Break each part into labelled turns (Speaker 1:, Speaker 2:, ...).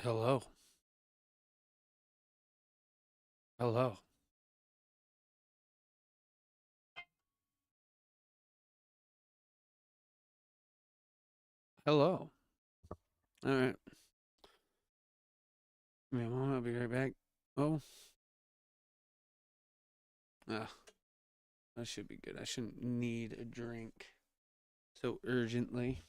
Speaker 1: Hello. Hello. Hello. All right. Give me a moment. I'll be right back. Oh, ah, that should be good. I shouldn't need a drink so urgently.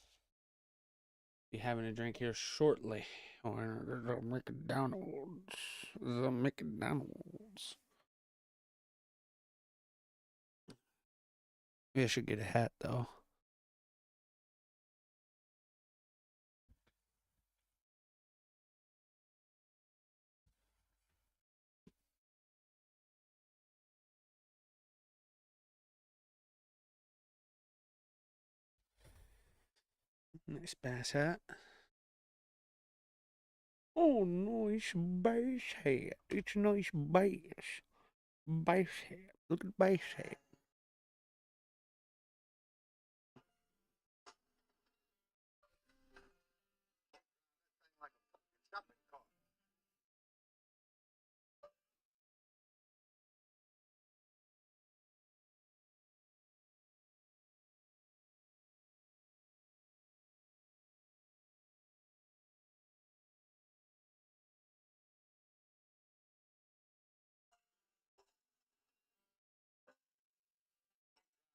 Speaker 1: Be having a drink here shortly. Or the McDonald's. The McDonald's. Maybe I should get a hat though. Nice bass hat. Oh, nice bass hat. It's a nice bass. Bass hat. Look at the bass hat.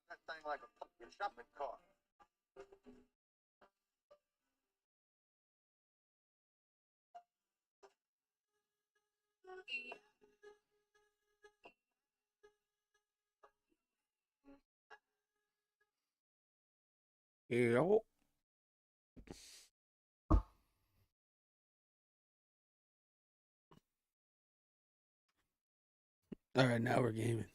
Speaker 2: That thing like a fucking shopping cart.
Speaker 1: Yeah. All right, now we're gaming.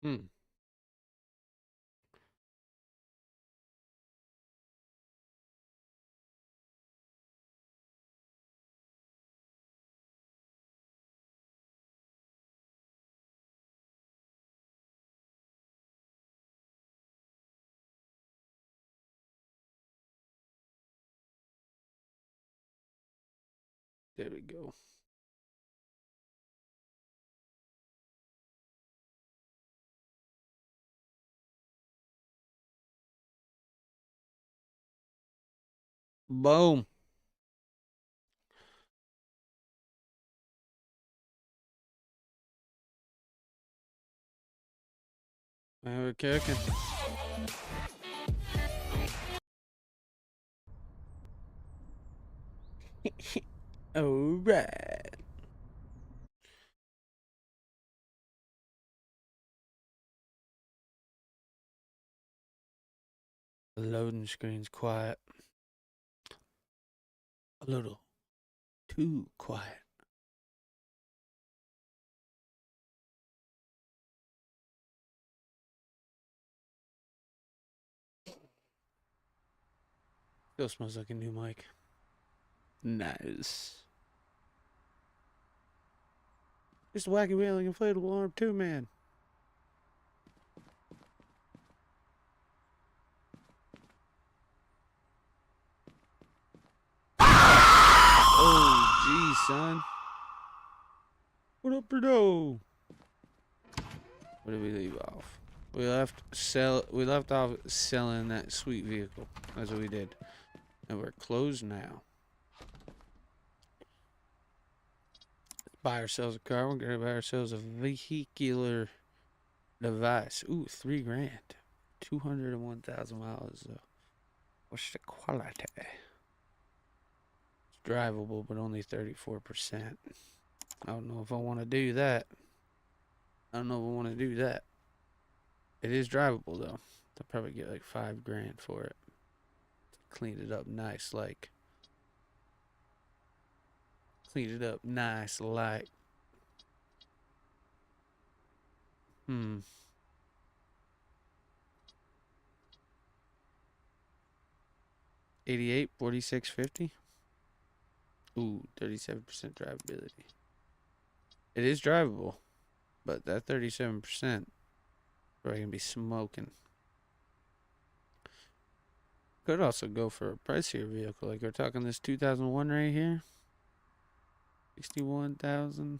Speaker 1: Hmm. There we go. Boom. Now we're cooking. All right. The loading screen's quiet. A little too quiet. Still smells like a new mic. Nice. It's the Wacky Wheeling Inflatable Arm 2 Man. Oh, geez, son. What up, Bruno? Where did we leave off? We left off selling that sweet vehicle. That's what we did. And we're closed now. Buy ourselves a car. We're gonna buy ourselves a vehicular device. Ooh, $3 grand. 201,000 miles though. What's the quality? It's drivable, but only 34%. I don't know if I want to do that. I don't know if I want to do that. It is drivable though. I'll probably get like $5,000 for it. Clean it up nice, like. Clean it up nice, like. 88, 46, 50. Ooh, 37% drivability. It is drivable, but that 37%, probably gonna be smoking. Could also go for a pricier vehicle, like we're talking this 2001 right here. 61,000.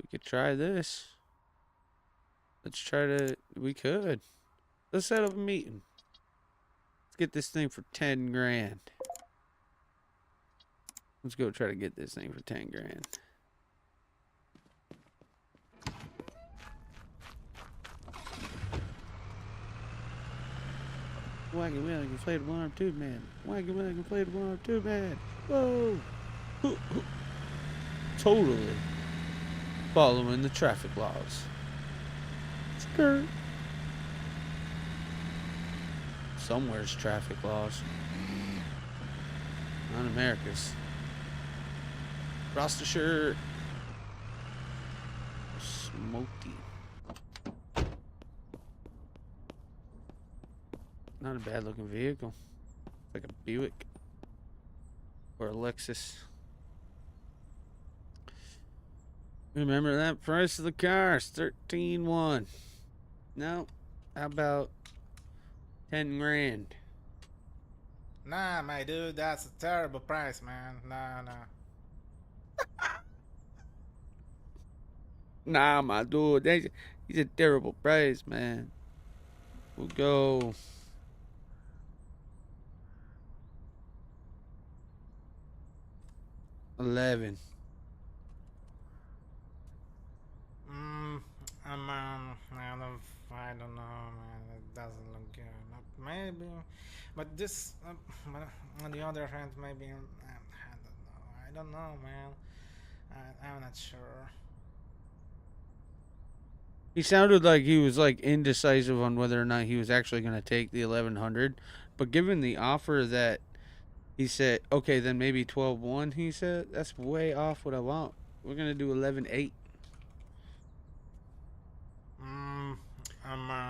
Speaker 1: We could try this. Let's try to. We could. Let's set up a meeting. Let's get this thing for 10 grand. Let's go try to get this thing for 10 grand. Wagon wheel, inflatable arm tube man. Wagon wheel, inflatable arm tube man. Whoa! Totally following the traffic laws. Skirt. Somewhere's traffic laws. Not America's. Frost shirt. Smoky. Not a bad looking vehicle. It's like a Buick. Or a Lexus. Remember that price of the car is 13.1. No. How about 10 grand?
Speaker 3: Nah, my dude, that's a terrible price, man. Nah.
Speaker 1: Nah, my dude. He's a terrible price, man. We'll go. $11.
Speaker 3: I don't know, man. It doesn't look good. Maybe, but this, on the other hand, maybe I don't know, man. I'm not sure.
Speaker 1: He sounded like he was like indecisive on whether or not he was actually going to take the 1100, but given the offer that he said, okay, then maybe 12.1, he said, that's way off what I want. We're going to do 11.8.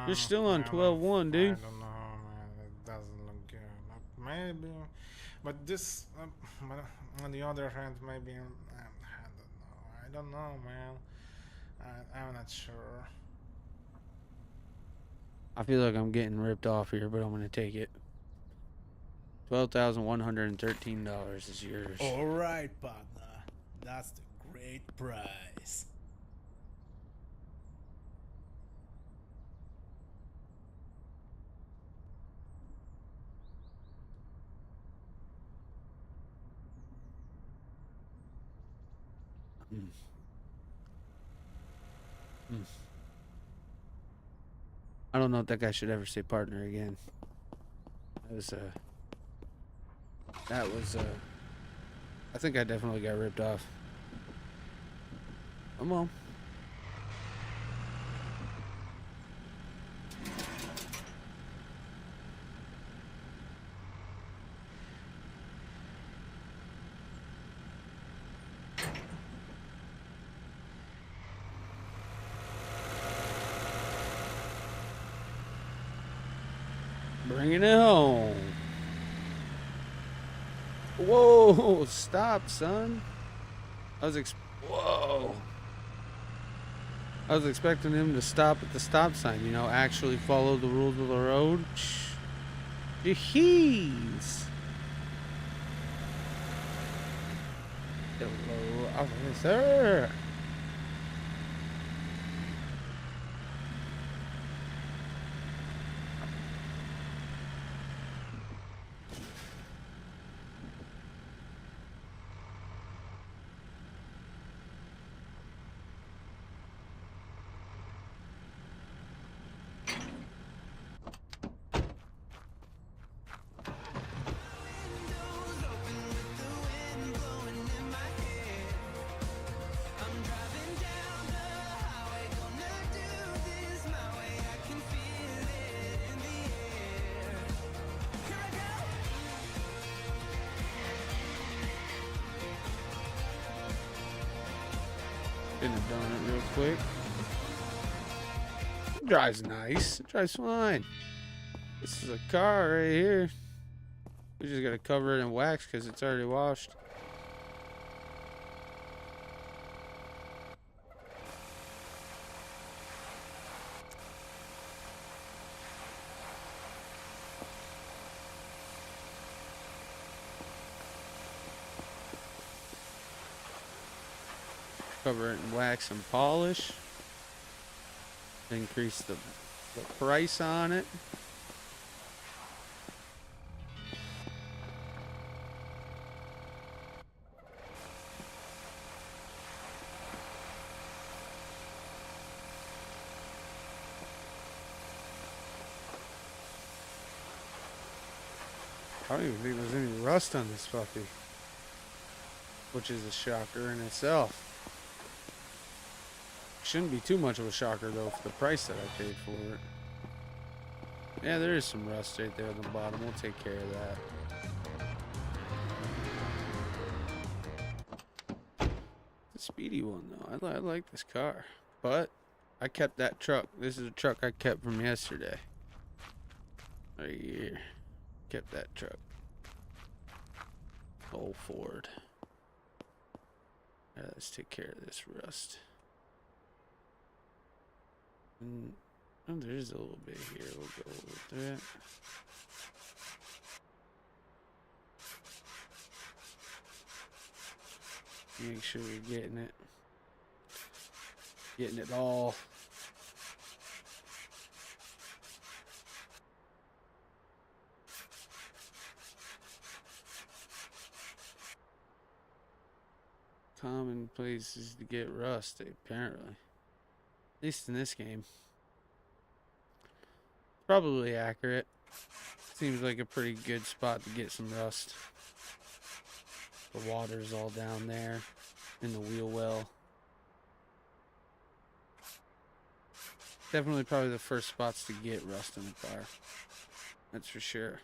Speaker 1: You're still on 12.1, dude.
Speaker 3: I don't know, man. It doesn't look good. Maybe, but this, but on the other hand, maybe I don't know, man. I'm not sure.
Speaker 1: I feel like I'm getting ripped off here, but I'm going to take it. $12,113 is yours.
Speaker 4: All right, partner. That's the great price.
Speaker 1: I don't know if that guy should ever say partner again. That was I think I definitely got ripped off. Come on. Bringing it home. Whoa, stop, son. Whoa. I was expecting him to stop at the stop sign, actually follow the rules of the road. Jeez. Hello, officer. Spin a donut real quick. It drives nice. It drives fine. This is a car right here. We just gotta cover it in wax because it's already washed. Cover it in wax and polish. Increase the price on it. I don't even think there's any rust on this puppy, which is a shocker in itself. Shouldn't be too much of a shocker though for the price that I paid for it. Yeah, there is some rust right there on the bottom. We'll take care of that. It's a speedy one though. I like this car, but I kept that truck. This is a truck I kept from yesterday. Right here. Kept that truck. Old Ford. Alright, let's take care of this rust. Oh, there's a little bit here. We'll go with that. Make sure we're getting it. Getting it all. Common places to get rust, apparently. At least in this game. Probably accurate. Seems like a pretty good spot to get some rust. The water's all down there in the wheel well. Definitely probably the first spots to get rust in the car. That's for sure.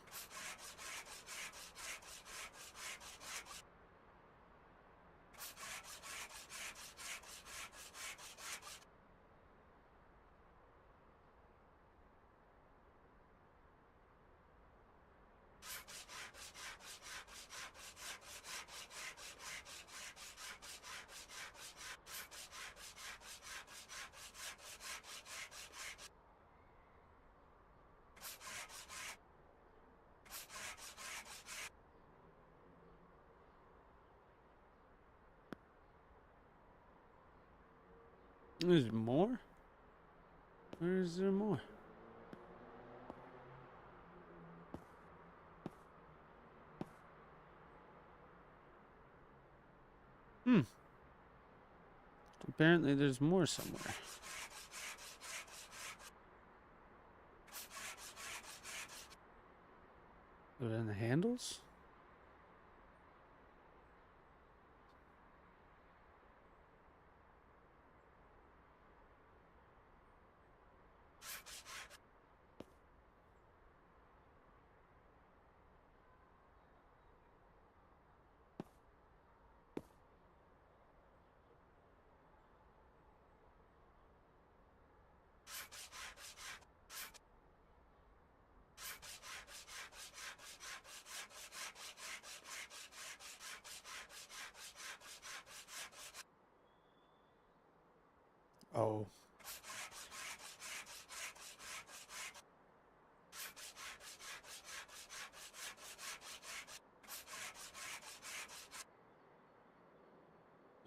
Speaker 1: There's more? Where is there more? Apparently there's more somewhere. Are in the handles? Oh.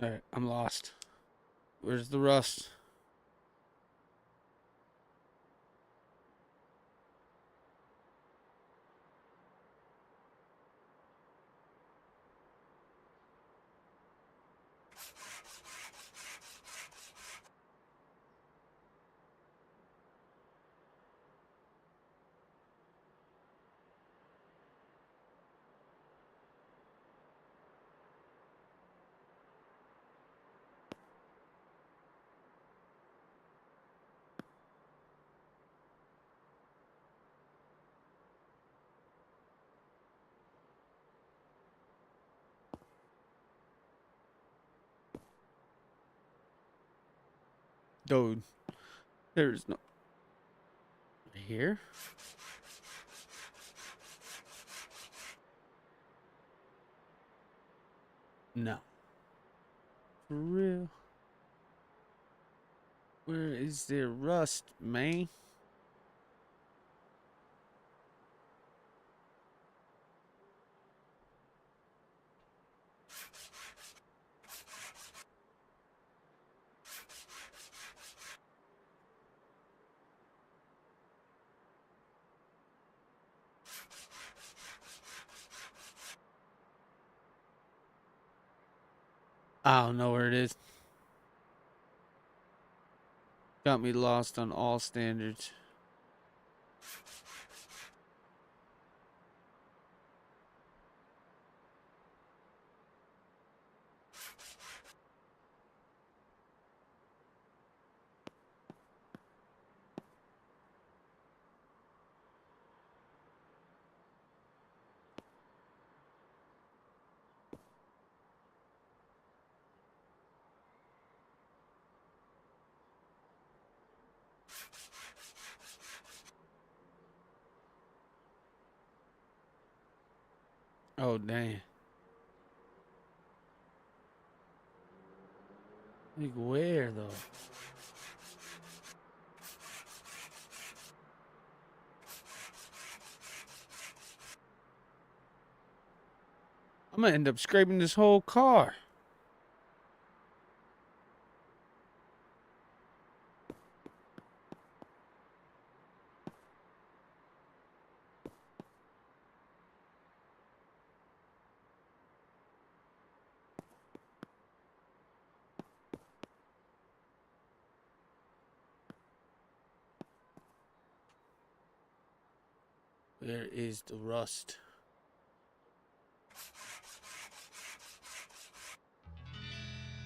Speaker 1: Alright, I'm lost. Where's the rust? Dude, there's no here. No, for real. Where is there rust, man? I don't know where it is. Got me lost on all standards. Oh, dang. Like, where, though? I'm gonna end up scraping this whole car. Where is the rust?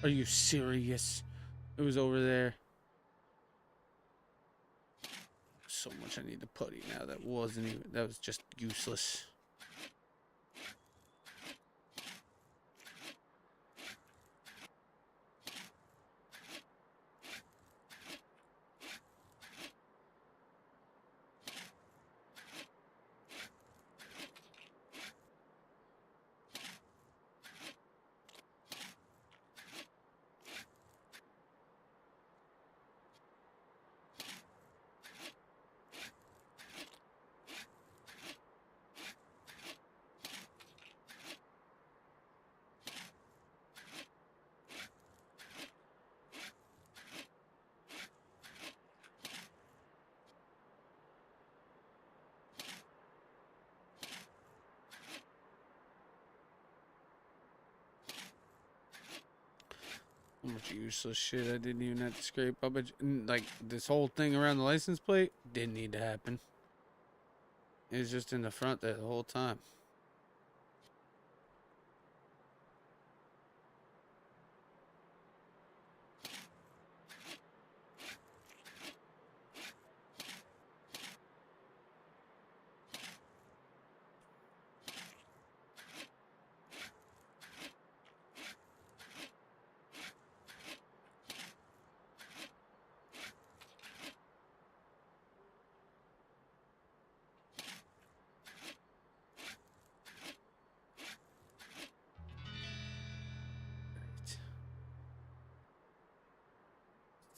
Speaker 1: Are you serious? It was over there. So much I need to putty now. That wasn't even. That was just useless. So much useless shit I didn't even have to scrape up. Like, this whole thing around the license plate didn't need to happen. It was just in the front that the whole time.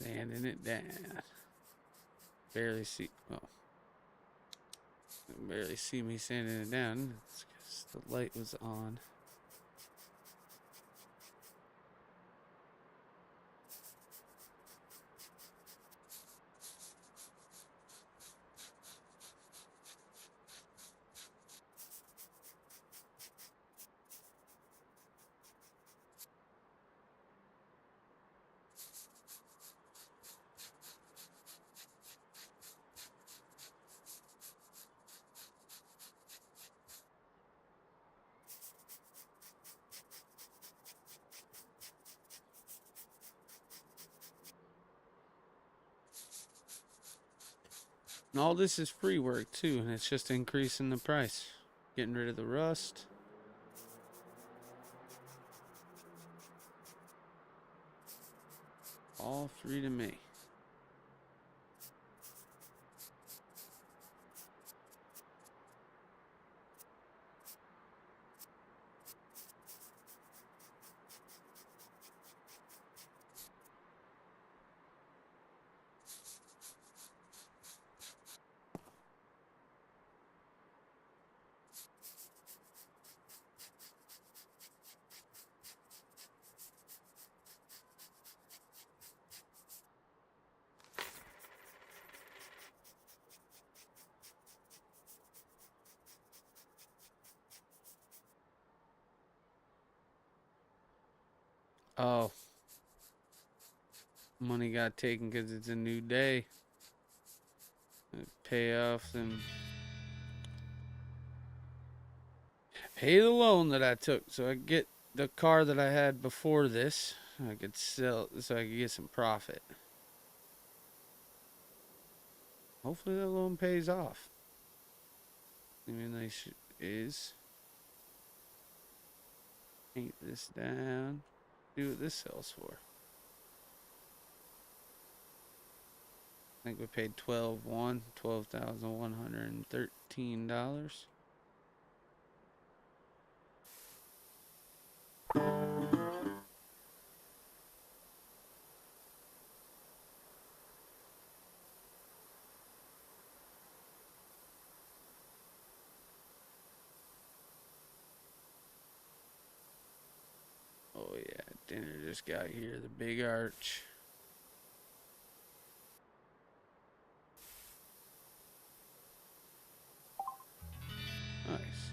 Speaker 1: Sanding it down. Barely see. Well, you can barely see me sanding it down. It's 'cause the light was on. And all this is free work too, and it's just increasing the price. Getting rid of the rust. All free to me. Oh, money got taken because it's a new day. Payoffs and pay the loan that I took so I could get the car that I had before this. I could sell so I could get some profit. Hopefully that loan pays off. I mean, is paint this down. See what this sells for. I think we paid $12,113. Oh yeah, dinner just got here. The big arch. Nice.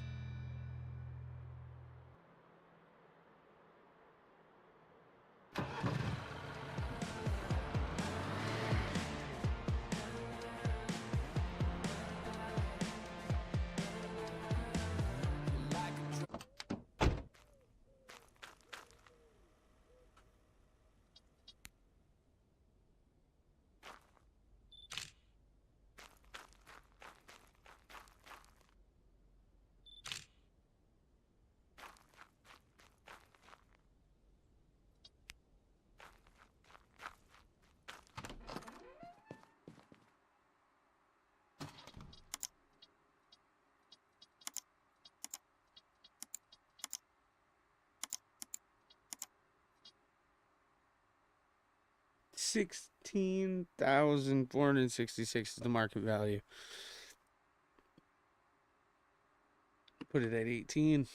Speaker 1: $16,466 is the market value. Put it at 18.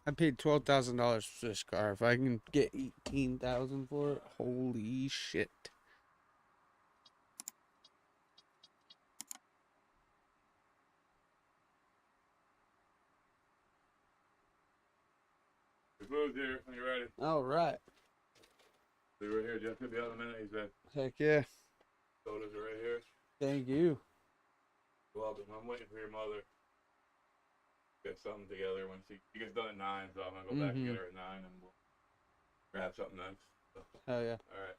Speaker 1: I paid $12,000 for this car. If I can get 18,000 for it, holy shit!
Speaker 5: The food's here when you're ready.
Speaker 1: All right.
Speaker 5: Be right here. Jeff could be out in a minute. He said.
Speaker 1: Heck yeah!
Speaker 5: Sodas are right here.
Speaker 1: Thank you.
Speaker 5: Welcome. I'm waiting for your mother. Get something together when she gets done at 9, so I'm gonna go back and get her at 9, and we'll grab something then. So,
Speaker 1: Hell yeah!
Speaker 5: all right.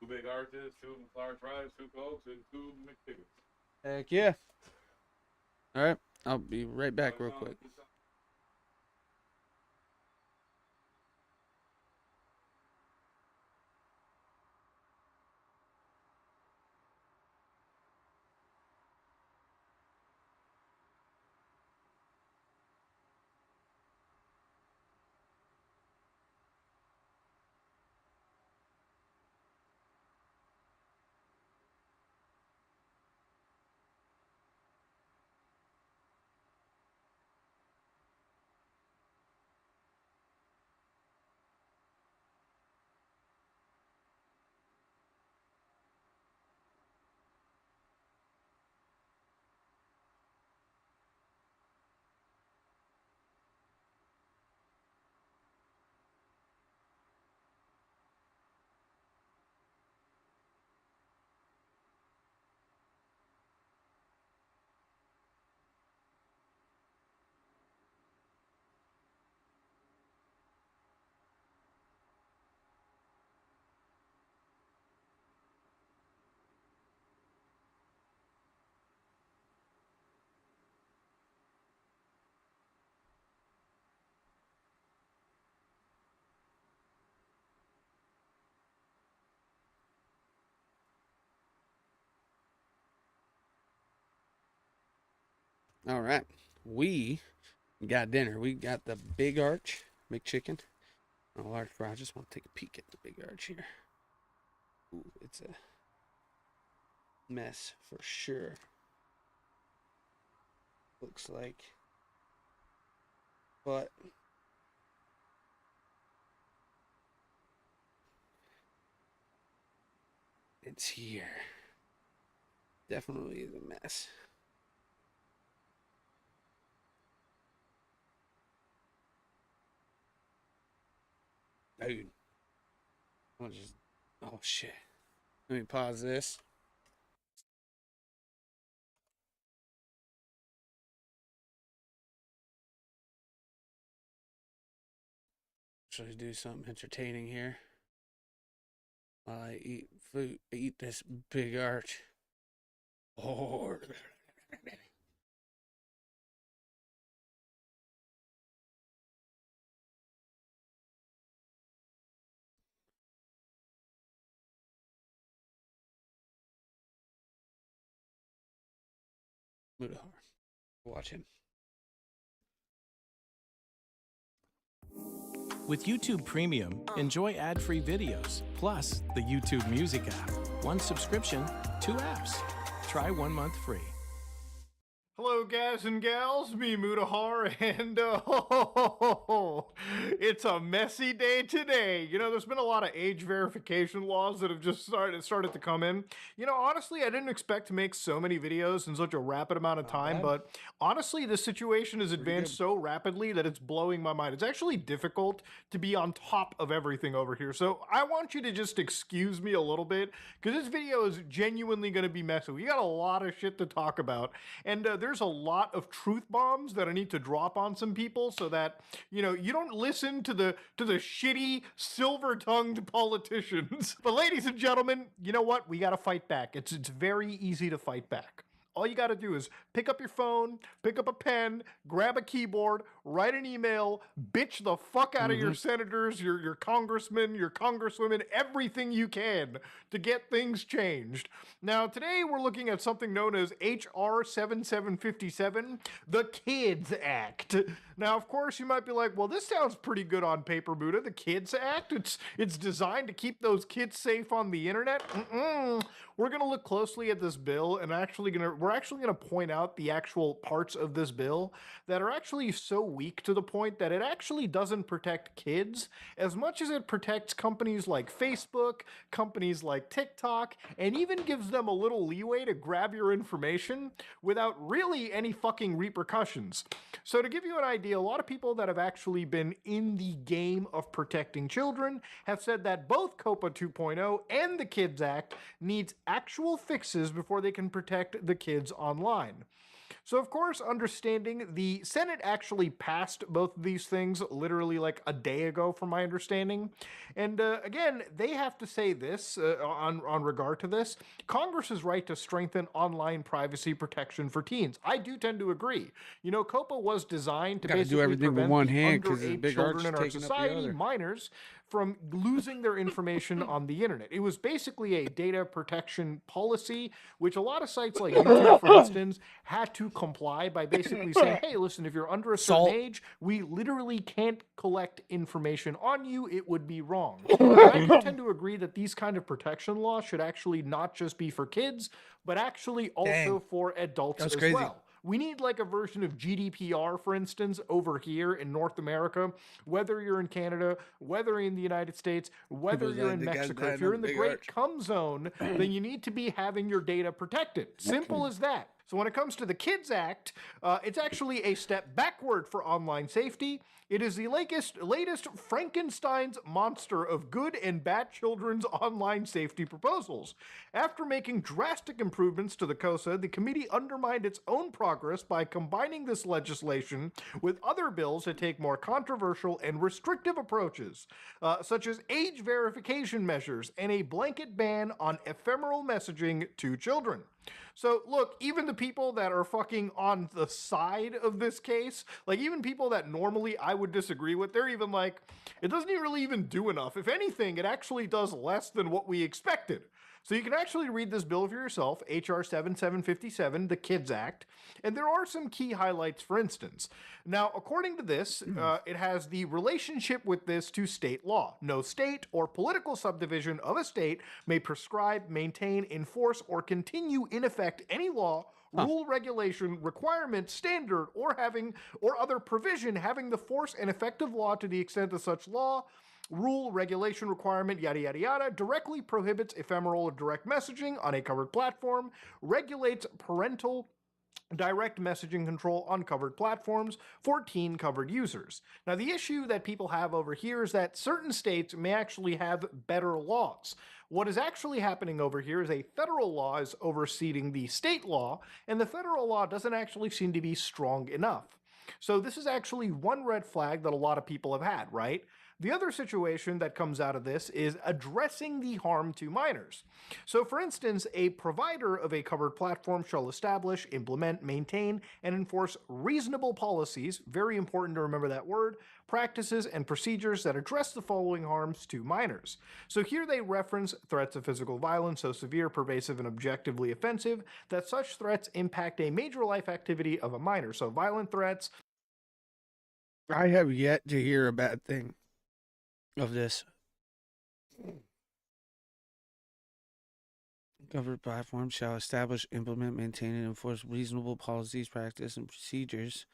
Speaker 5: 2 big arches, 2 McLaren fries, 2 cokes, and 2 McChickens.
Speaker 1: Heck yeah! All right, I'll be right back real quick. All right, we got dinner. We got the big arch McChicken, a large fry. I just want to take a peek at the big arch here. Ooh, it's a mess for sure. Looks like, but it's here. definitely is a mess. Dude. I'll just. Oh, shit. Let me pause this. Should I do something entertaining here? While I eat food, eat this big arch. Oh. Mudahar. Watch him.
Speaker 6: With YouTube Premium, enjoy ad-free videos, plus the YouTube Music app. One subscription, 2 apps. Try 1 month free.
Speaker 7: Hello, guys and gals, me Mudahar, and it's a messy day today. You know, there's been a lot of age verification laws that have just started to come in. You know, honestly, I didn't expect to make so many videos in such a rapid amount of time, but honestly, this situation has advanced so rapidly that it's blowing my mind. It's actually difficult to be on top of everything over here, so I want you to just excuse me a little bit, because this video is genuinely going to be messy. We got a lot of shit to talk about, and there's a lot of truth bombs that I need to drop on some people so that, you know, you don't listen to the shitty silver-tongued politicians. But ladies and gentlemen, you know what? We got to fight back. It's very easy to fight back. All you got to do is pick up your phone, pick up a pen, grab a keyboard, write an email, bitch the fuck out of your senators, your congressmen, your congresswomen, everything you can to get things changed. Now, today we're looking at something known as HR 7757, the Kids Act. Now, of course, you might be like, well, this sounds pretty good on paper, Buddha. The Kids Act, it's designed to keep those kids safe on the internet. We're going to look closely at this bill and we're actually going to point out the actual parts of this bill that are actually so weak to the point that it actually doesn't protect kids as much as it protects companies like Facebook, companies like TikTok, and even gives them a little leeway to grab your information without really any fucking repercussions. So to give you an idea, a lot of people that have actually been in the game of protecting children have said that both COPA 2.0 and the Kids Act needs actual fixes before they can protect the kids online. So, of course, understanding the Senate actually passed both of these things literally like a day ago, from my understanding. And again, they have to say this on regard to this. Congress's right to strengthen online privacy protection for teens. I do tend to agree. You know, COPA was designed to basically
Speaker 1: do everything with
Speaker 7: prevent
Speaker 1: one
Speaker 7: the
Speaker 1: hand because
Speaker 7: underage
Speaker 1: big arch
Speaker 7: children in our
Speaker 1: taking up the
Speaker 7: society,
Speaker 1: other.
Speaker 7: minors, from losing their information on the internet. It was basically a data protection policy, which a lot of sites like YouTube, for instance, had to comply by basically saying, hey, listen, if you're under a certain age, we literally can't collect information on you. It would be wrong. I do tend to agree that these kind of protection laws should actually not just be for kids, but actually also for adults as well. We need like a version of GDPR, for instance, over here in North America, whether you're in Canada, whether you're in the United States, whether you're in Mexico. If you're in the Great Cum Zone, then you need to be having your data protected. Simple as that. So when it comes to the Kids Act, it's actually a step backward for online safety. It is the latest Frankenstein's monster of good and bad children's online safety proposals. After making drastic improvements to the COSA, the committee undermined its own progress by combining this legislation with other bills that take more controversial and restrictive approaches, such as age verification measures and a blanket ban on ephemeral messaging to children. So look, even the people that are fucking on the side of this case, like even people that normally I would disagree with, they're even like, it doesn't really even do enough. If anything, it actually does less than what we expected. So you can actually read this bill for yourself, HR 7757, the Kids Act, and there are some key highlights, for instance. Now, according to this, it has the relationship with this to state law. No state or political subdivision of a state may prescribe, maintain, enforce, or continue in effect any law, rule, regulation, requirement, standard, or other provision having the force and effect of law to the extent that such law rule, regulation, requirement, yada, yada, yada, directly prohibits ephemeral or direct messaging on a covered platform, regulates parental direct messaging control on covered platforms for teen covered users. Now, the issue that people have over here is that certain states may actually have better laws. What is actually happening over here is a federal law is overseeing the state law, and the federal law doesn't actually seem to be strong enough. So this is actually one red flag that a lot of people have had, right? The other situation that comes out of this is addressing the harm to minors. So for instance, a provider of a covered platform shall establish, implement, maintain, and enforce reasonable policies, very important to remember that word, practices, and procedures that address the following harms to minors. So here they reference threats of physical violence so severe, pervasive, and objectively offensive that such threats impact a major life activity of a minor. So violent threats.
Speaker 1: I have yet to hear a bad thing of this. Covered platforms shall establish, implement, maintain, and enforce reasonable policies, practice, and procedures.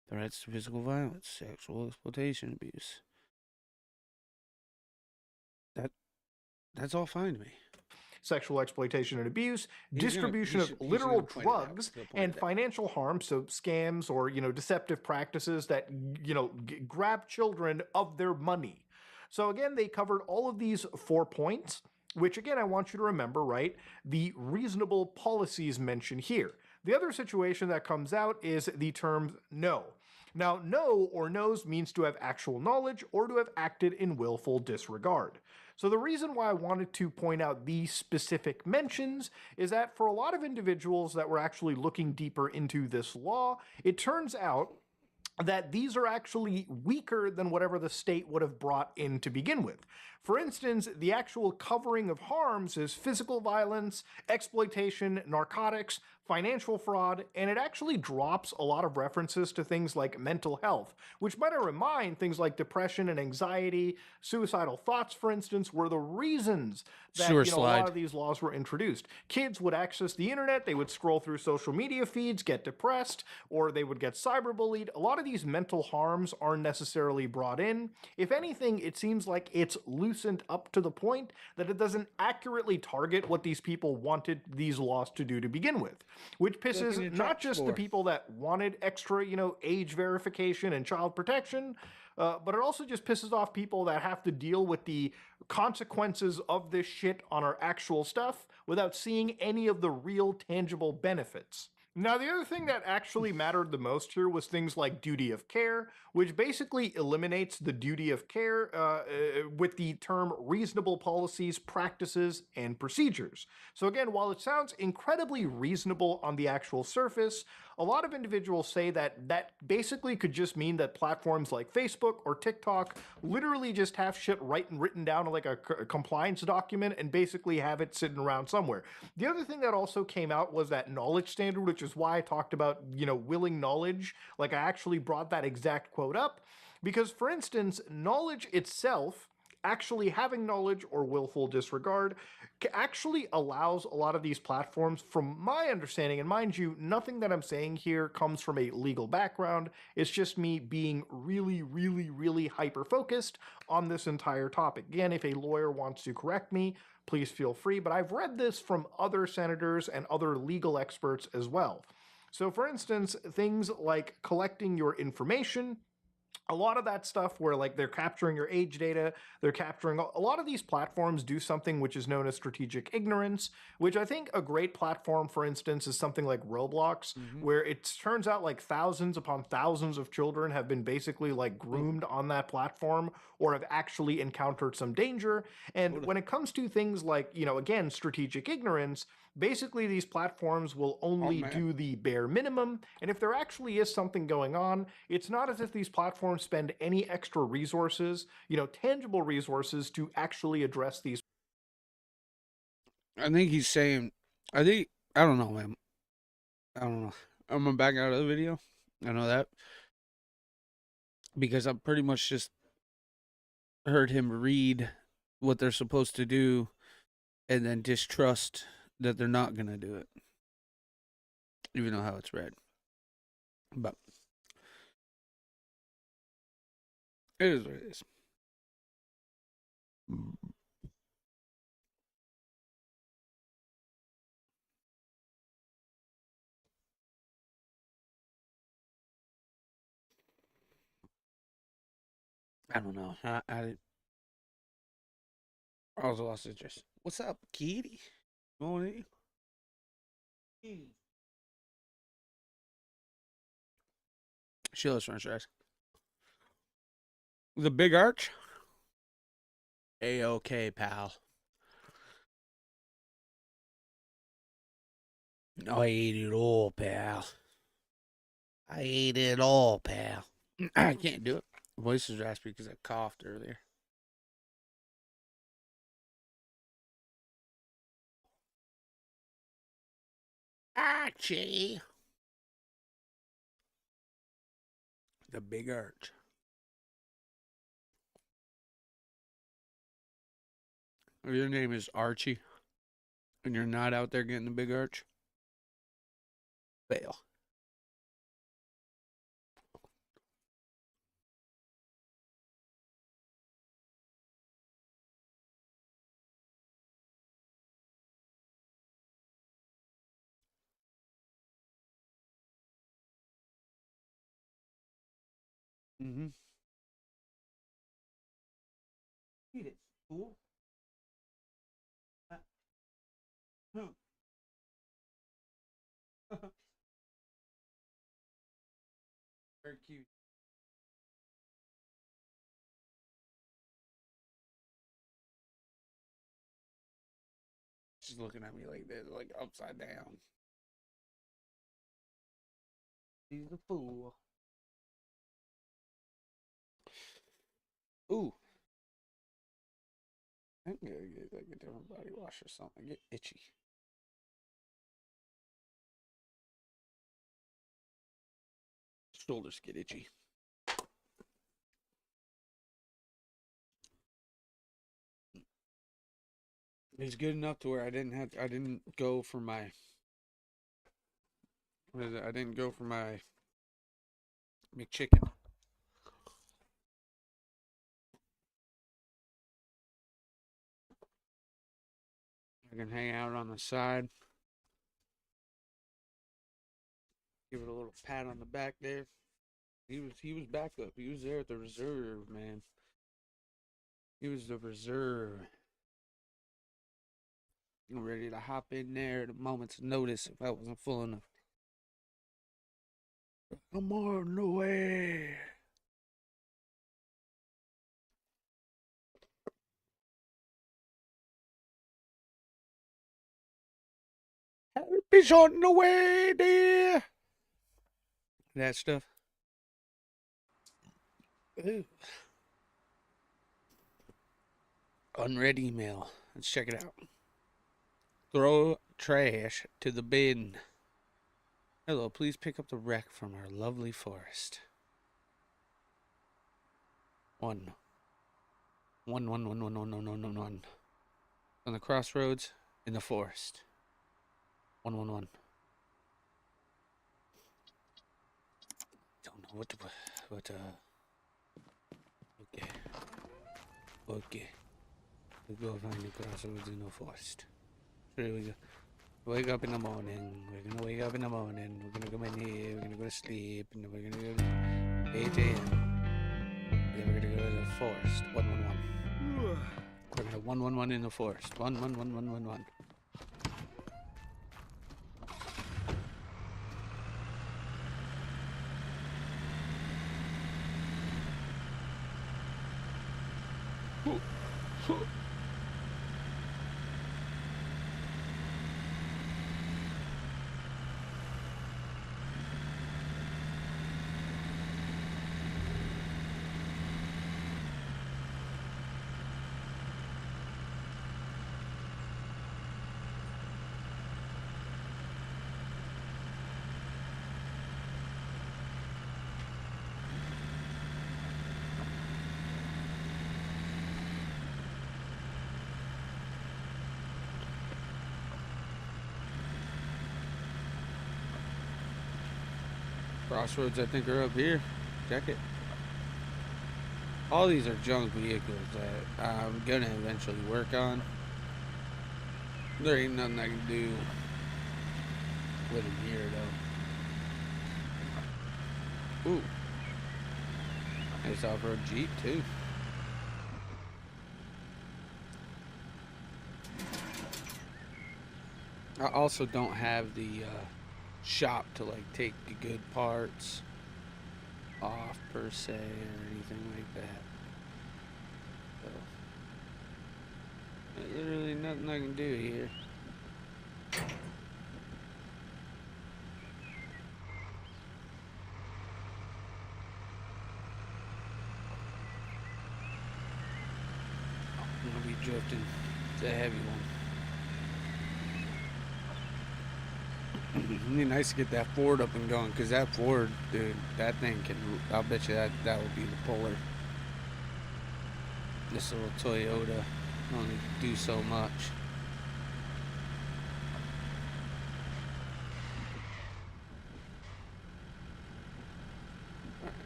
Speaker 1: Threats to physical violence, sexual exploitation, abuse. That's all fine to me.
Speaker 7: Sexual exploitation and abuse,
Speaker 1: He's
Speaker 7: distribution
Speaker 1: gonna-
Speaker 7: of
Speaker 1: he's
Speaker 7: literal
Speaker 1: gonna point it out.
Speaker 7: drugs,
Speaker 1: He'll point
Speaker 7: and
Speaker 1: it out.
Speaker 7: financial harm, so scams or, deceptive practices that, grab children of their money. So again, they covered all of these 4 points, which again, I want you to remember, right? The reasonable policies mentioned here. The other situation that comes out is the term know. Now, know or knows means to have actual knowledge or to have acted in willful disregard. So the reason why I wanted to point out these specific mentions is that for a lot of individuals that were actually looking deeper into this law, it turns out that these are actually weaker than whatever the state would have brought in to begin with. For instance, the actual covering of harms is physical violence, exploitation, narcotics, financial fraud, and it actually drops a lot of references to things like mental health, which might remind things like depression and anxiety, suicidal thoughts, for instance, were the reasons that
Speaker 1: Sewer
Speaker 7: a lot
Speaker 1: slide.
Speaker 7: of these laws were introduced. Kids would access the internet, they would scroll through social media feeds, get depressed, or they would get cyberbullied. A lot of these mental harms aren't necessarily brought in. If anything, it seems like it's loosened up to the point that it doesn't accurately target what these people wanted these laws to do to begin with, which
Speaker 1: Looking
Speaker 7: pisses
Speaker 1: at
Speaker 7: not
Speaker 1: trucks
Speaker 7: just
Speaker 1: for.
Speaker 7: the people that wanted extra, age verification and child protection, but it also just pisses off people that have to deal with the consequences of this shit on our actual stuff without seeing any of the real tangible benefits. Now, the other thing that actually mattered the most here was things like duty of care, which basically eliminates the duty of care with the term reasonable policies, practices, and procedures. So again, while it sounds incredibly reasonable on the actual surface, a lot of individuals say that that basically could just mean that platforms like Facebook or TikTok literally just have shit written down like a compliance document and basically have it sitting around somewhere. The other thing that also came out was that knowledge standard, which is why I talked about, willing knowledge. Like I actually brought that exact quote up because, for instance, knowledge itself, actually having knowledge or willful disregard, actually allows a lot of these platforms, from my understanding, and mind you, nothing that I'm saying here comes from a legal background. It's just me being really, really, really hyper-focused on this entire topic. Again, if a lawyer wants to correct me, please feel free, but I've read this from other senators and other legal experts as well. So for instance, things like collecting your information, a lot of that stuff where like they're capturing your age data, they're capturing a lot of these platforms do something which is known as strategic ignorance, which I think a great platform, for instance, is something like Roblox, where it turns out like thousands upon thousands of children have been basically like groomed on that platform or have actually encountered some danger. And when it comes to things like, again, strategic ignorance, basically these platforms will only do the bare minimum. And if there actually is something going on, it's not as if these platforms spend any extra resources, tangible resources to actually address these.
Speaker 1: I think he's saying, I don't know, man. I don't know. I'm gonna back out of the video. I know that. Because I pretty much just heard him read what they're supposed to do and then distrust that they're not gonna do it. Even though how it's read. But it is what it is. I don't know. I was lost interest. What's up, kitty? Morning. Sheila's French fries. The big arch? A-okay, pal. I ate it all, pal. I ate it all, pal. I can't do it. Voice is raspy because I coughed earlier. Archie. The big arch. If your name is Archie and you're not out there getting the big arch, fail. Mm-hmm. Eat it, fool. Very cute. She's looking at me like this, like upside down. He's a fool. Ooh. I'm gonna get like a different body wash or something. I get itchy. Shoulders get itchy. It's good enough to where I didn't go for my McChicken. I can hang out on the side. Give it a little pat on the back there. He was back up. He was there at the reserve, man. He was the reserve. I'm ready to hop in there at a moment's notice if I wasn't full enough. I'm on the way. Help is on the way, dear. That stuff. Ooh. Unread email. Let's check it out. Throw trash to the bin. Hello, please pick up the wreck from our lovely forest. One. On the crossroads in the forest. 111. Don't know what okay. We'll go find the crossroads in the forest. Here we go. Wake up in the morning. We're gonna wake up in the morning. We're gonna come in here. We're gonna go to sleep. And then we're gonna go to 8 a.m. Then we're gonna go to the forest. 111. We're gonna 111 in the forest. 111. Crossroads, I think, are up here. Check it. All these are junk vehicles that I'm gonna eventually work on. There ain't nothing I can do with them here, though. Ooh. Nice off-road Jeep, too. I also don't have the shop to like take the good parts off per se or anything like that. So there's literally nothing I can do here. I'm gonna be drifting. It's a heavy one. It'd be nice to get that Ford up and going, because that Ford, dude, that thing can, I'll bet you that would be the puller. This little Toyota only do so much.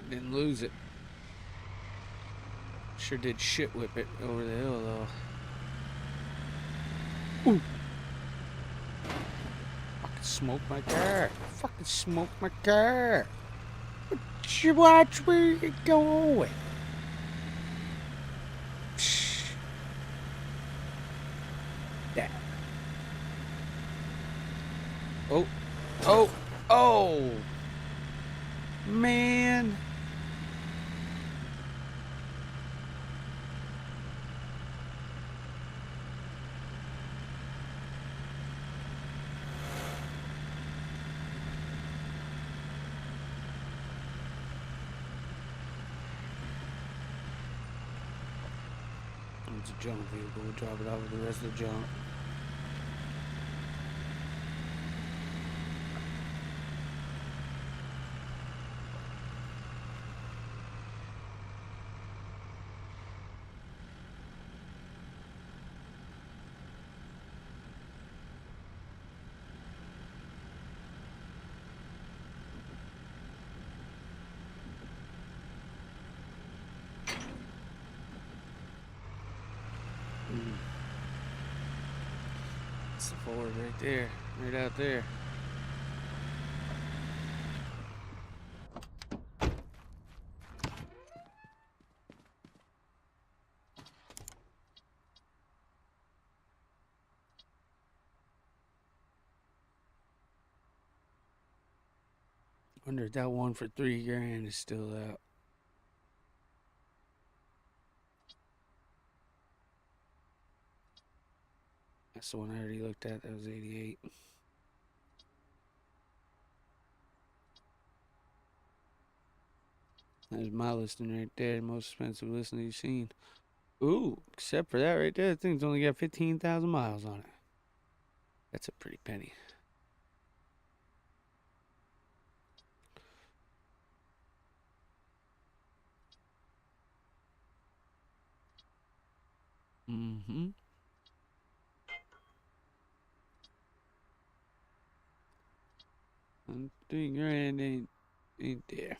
Speaker 1: Didn't lose it. Sure did shit whip it over the hill, though. Ooh. Smoke my car. Fucking smoke my car. You watch where you're going. That. Oh. Oh. Oh. Man. It's a junk vehicle. We'll drop it off with the rest of the junk. It's the Ford right there, right out there. Wonder if that one for $3 grand is still out. That's the one I already looked at. That was 88. There's my listing right there. Most expensive listing you've seen. Ooh, except for that right there. That thing's only got 15,000 miles on it. That's a pretty penny. Mm-hmm. $3 grand ain't there.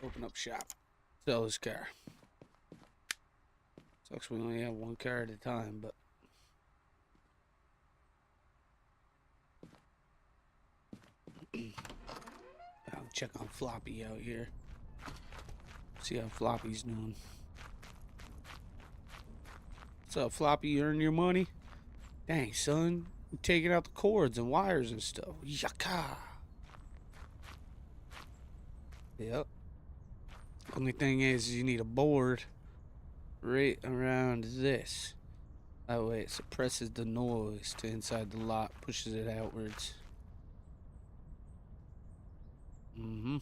Speaker 1: Open up shop. Sell this car. Sucks we only have one car at a time, but I'll check on Floppy out here. See how Floppy's doing. What's up, Floppy? You earn your money? Dang, son. You're taking out the cords and wires and stuff. Yaka! Yep. Only thing is you need a board right around this. That way it suppresses the noise to inside the lot, pushes it outwards. Mm-hmm.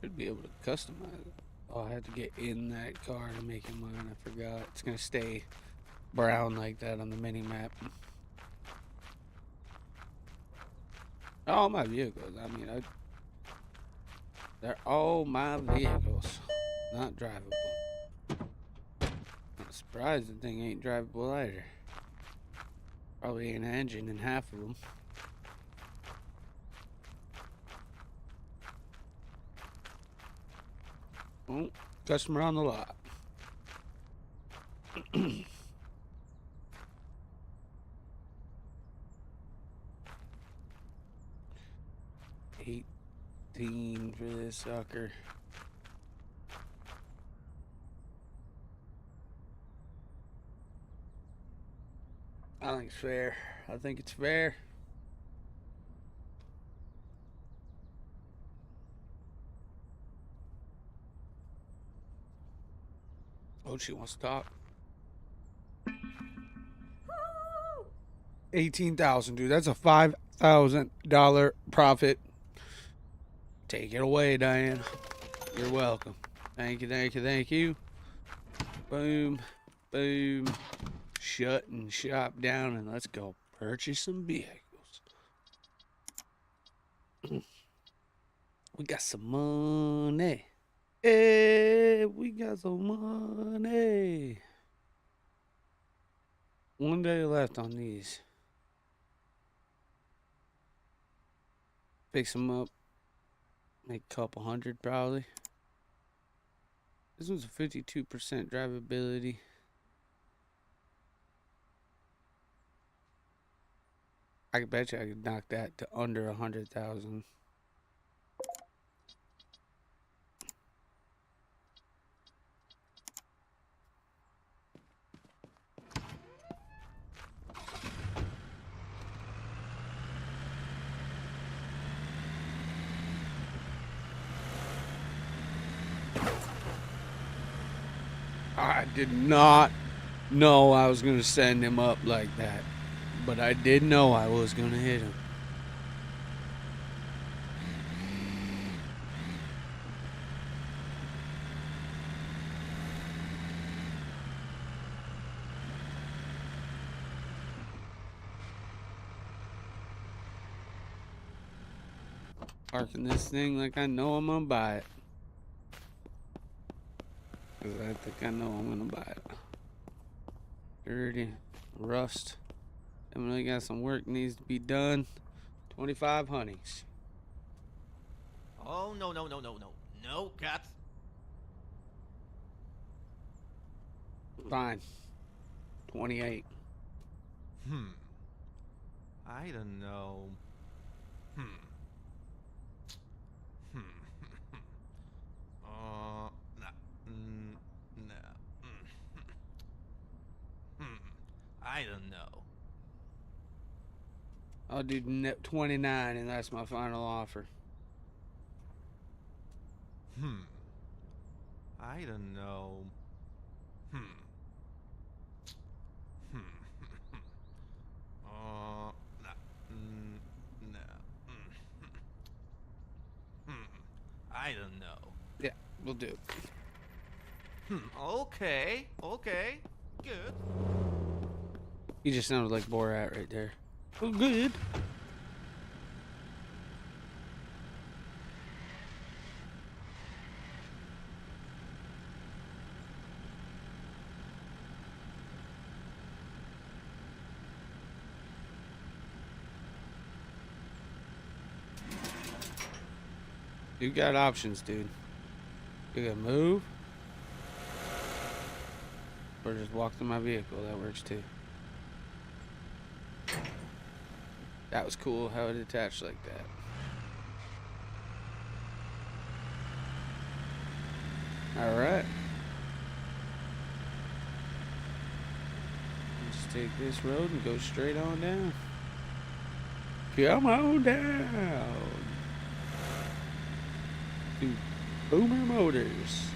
Speaker 1: Should be able to customize it. Oh, I had to get in that car to make it mine. I forgot. It's gonna stay brown like that on the mini map. All my vehicles. I mean, they're all my vehicles. Not drivable. I'm surprised the thing ain't drivable either. Probably ain't an engine in half of them. Oh, customer on the lot. $18 for this sucker. I think it's fair. I think it's fair. Oh, she wants to talk. 18,000, dude. That's a $5,000 profit. Take it away, Diane. You're welcome. Thank you, thank you, thank you. Boom, boom. Shutting shop down and let's go purchase some vehicles. We got some money. Hey, we got some money. 1 day left on these. Fix them up. Make a couple hundred probably. This one's a 52% drivability. I could bet you I could knock that to under 100,000. I did not know I was going to send him up like that. But I did know I was going to hit him. Parking this thing like I know I'm going to buy it. Because I think I know I'm going to buy it. Dirty. Rust. Definitely got some work needs to be done. 25 honeys.
Speaker 8: Oh, no, no, no, no, no. No, cats.
Speaker 1: Fine. 28.
Speaker 8: I don't know. I don't know.
Speaker 1: I'll do 29 and that's my final offer.
Speaker 8: I don't know. I don't know.
Speaker 1: Yeah, we'll do.
Speaker 8: Okay, okay, good.
Speaker 1: You just sounded like Borat right there. Oh, good. You got options, dude. You can move. Or just walk to my vehicle. That works too. That was cool how it attached like that. Alright. Just take this road and go straight on down. Come on down. To Boomer Motors.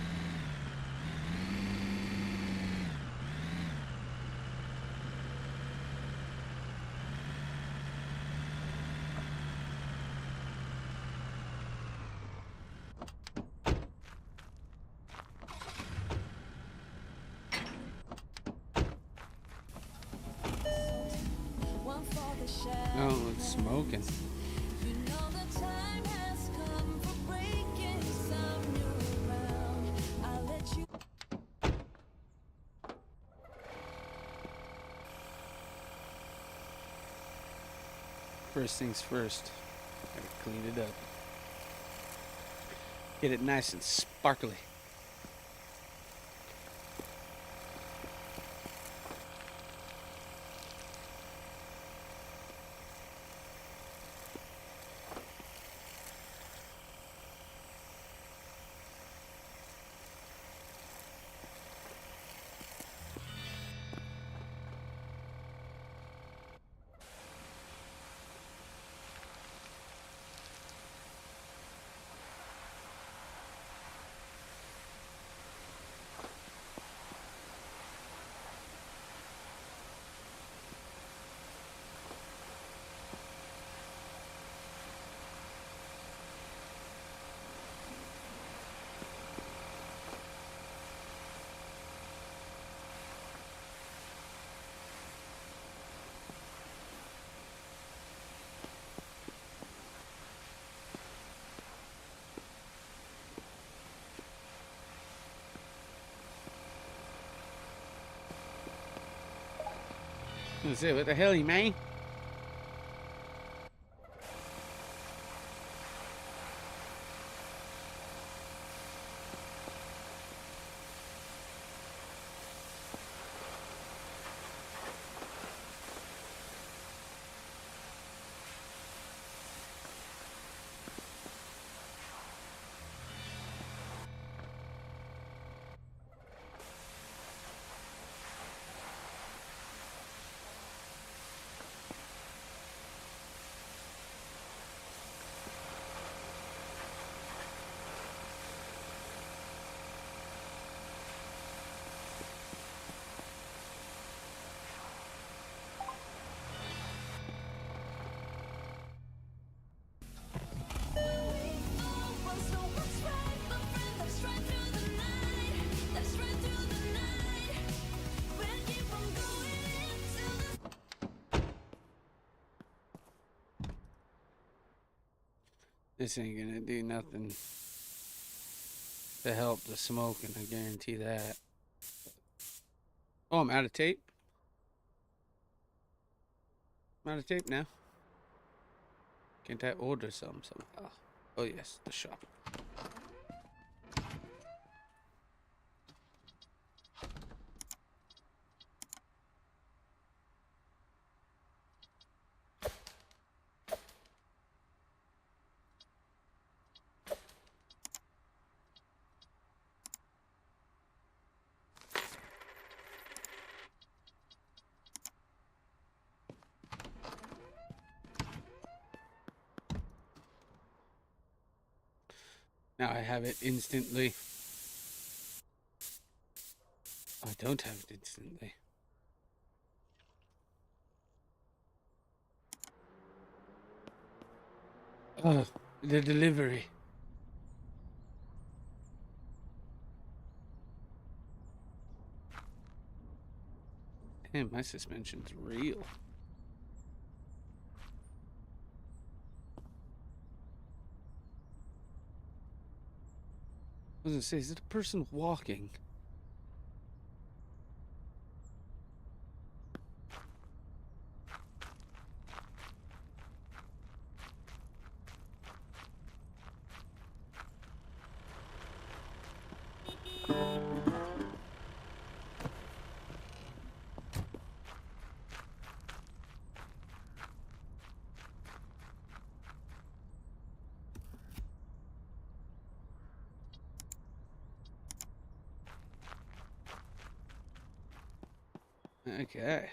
Speaker 1: Oh, it's smoking. First things first. Gotta clean it up. Get it nice and sparkly. I was gonna say, what the hell, you mean? This ain't gonna do nothing to help the smoking, I guarantee that. Oh, I'm out of tape. I'm out of tape now. Can't I order some somehow? Oh yes, the shop. Now I have it instantly. I don't have it instantly. Oh, the delivery. Damn, my suspension's real. I was gonna say, is it a person walking? Okay.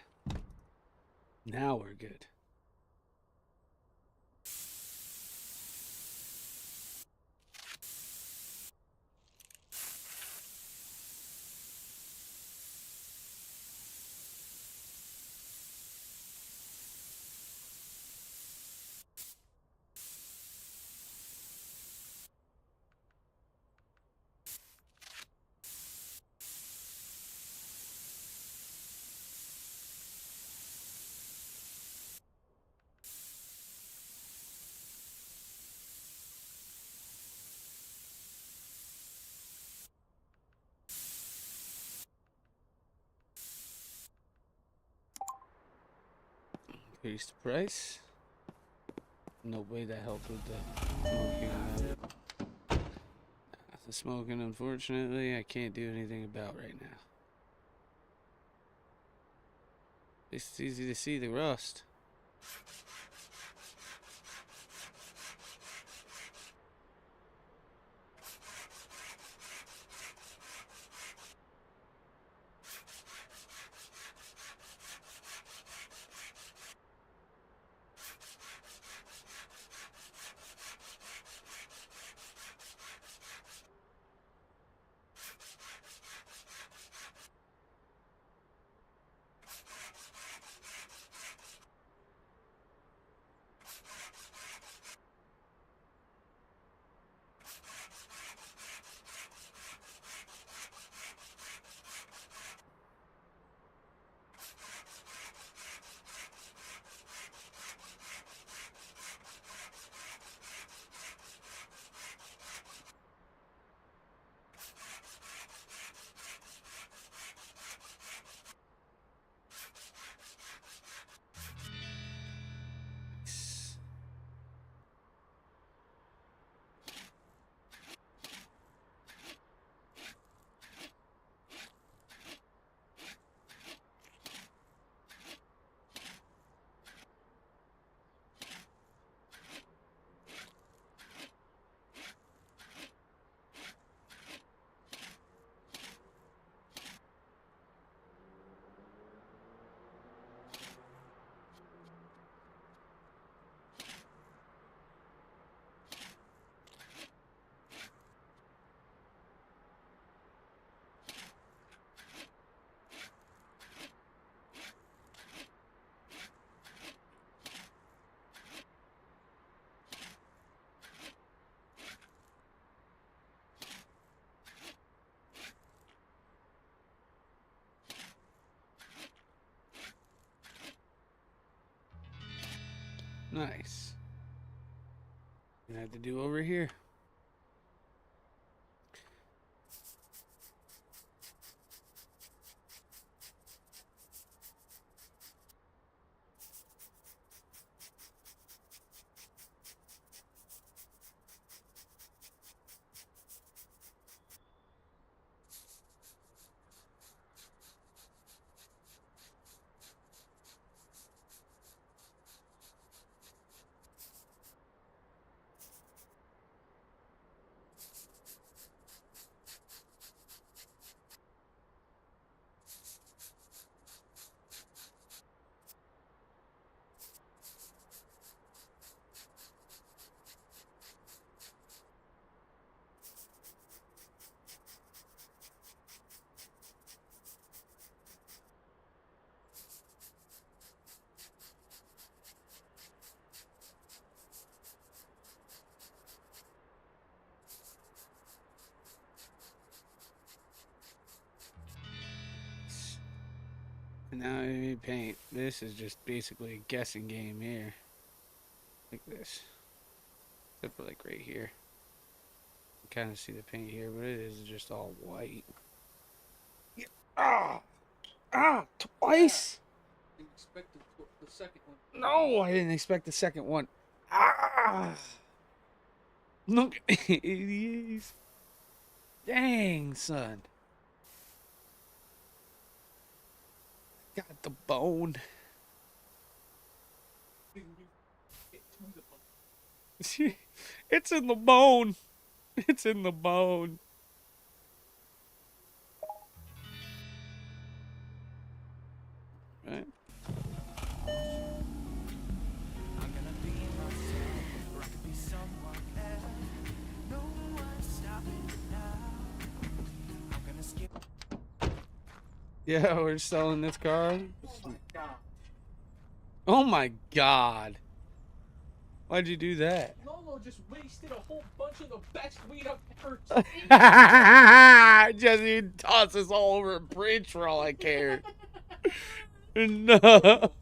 Speaker 1: Now we're good. Increase the price. No way that helped with the smoking. The smoking, unfortunately, I can't do anything about right now. It's easy to see the rust. Nice. Gonna have to do over here. Now I paint. This is just basically a guessing game here. Like this. Except for like right here. You kind of see the paint here, but it is just all white. Yeah. Ah! Ah! Twice! I didn't expect the second one. No, I didn't expect the second one. Ah! Look at these. Dang, son. Got the bone. It's in the bone. It's in the bone. Right. Yeah, we're selling this car. Oh my god. Why'd you do that?
Speaker 6: Lolo just wasted a whole bunch of the best weed I've ever
Speaker 1: Jesse tosses all over a bridge for all I care. No.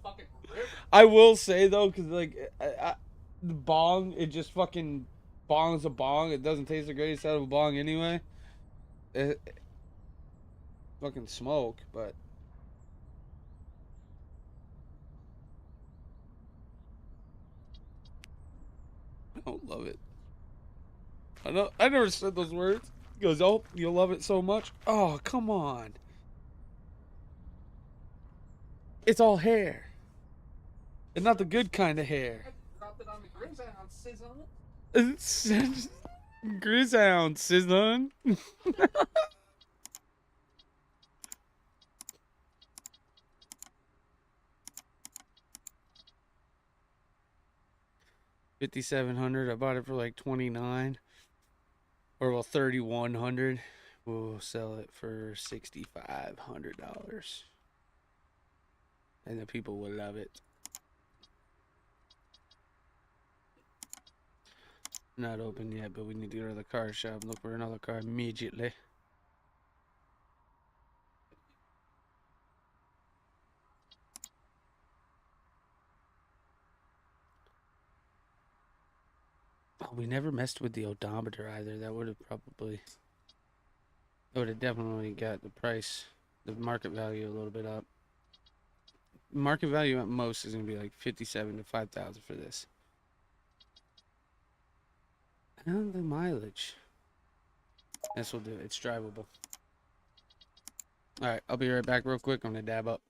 Speaker 1: I will say though, cause like the bong, it just fucking bongs a bong. It doesn't taste the greatest out of a bong anyway. Fucking smoke, but. don't love it. I never said those words. He goes, oh, you'll love it so much. Oh, come on. It's all hair. And not the good kind of hair.
Speaker 7: Dropped it on the Grizzhound, sizzle.
Speaker 1: Grizzhound, sizzling. $5,700. I bought it for like $29, or well, $3,100. We'll sell it for $6,500, and the people will love it. Not open yet, but we need to go to the car shop and look for another car immediately. Oh, we never messed with the odometer either. That would have definitely got the price, the market value a little bit up. Market value at most is going to be like $57,000 to $5,000 for this. And the mileage. This will do it. It's drivable. Alright, I'll be right back real quick. I'm going to dab up.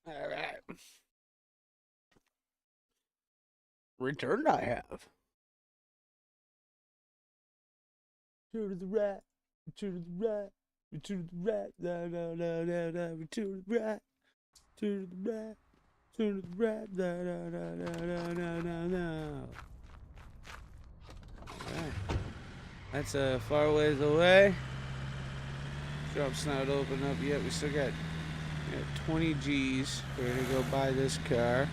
Speaker 1: All right. Returned I have. To the right, to the right, to the right, da da da da da, to the right, to the right, to the right, da da da da da da da da. Alright. That's a far ways away. Shop's not open up yet. We still got 20 G's. We're gonna go buy this car.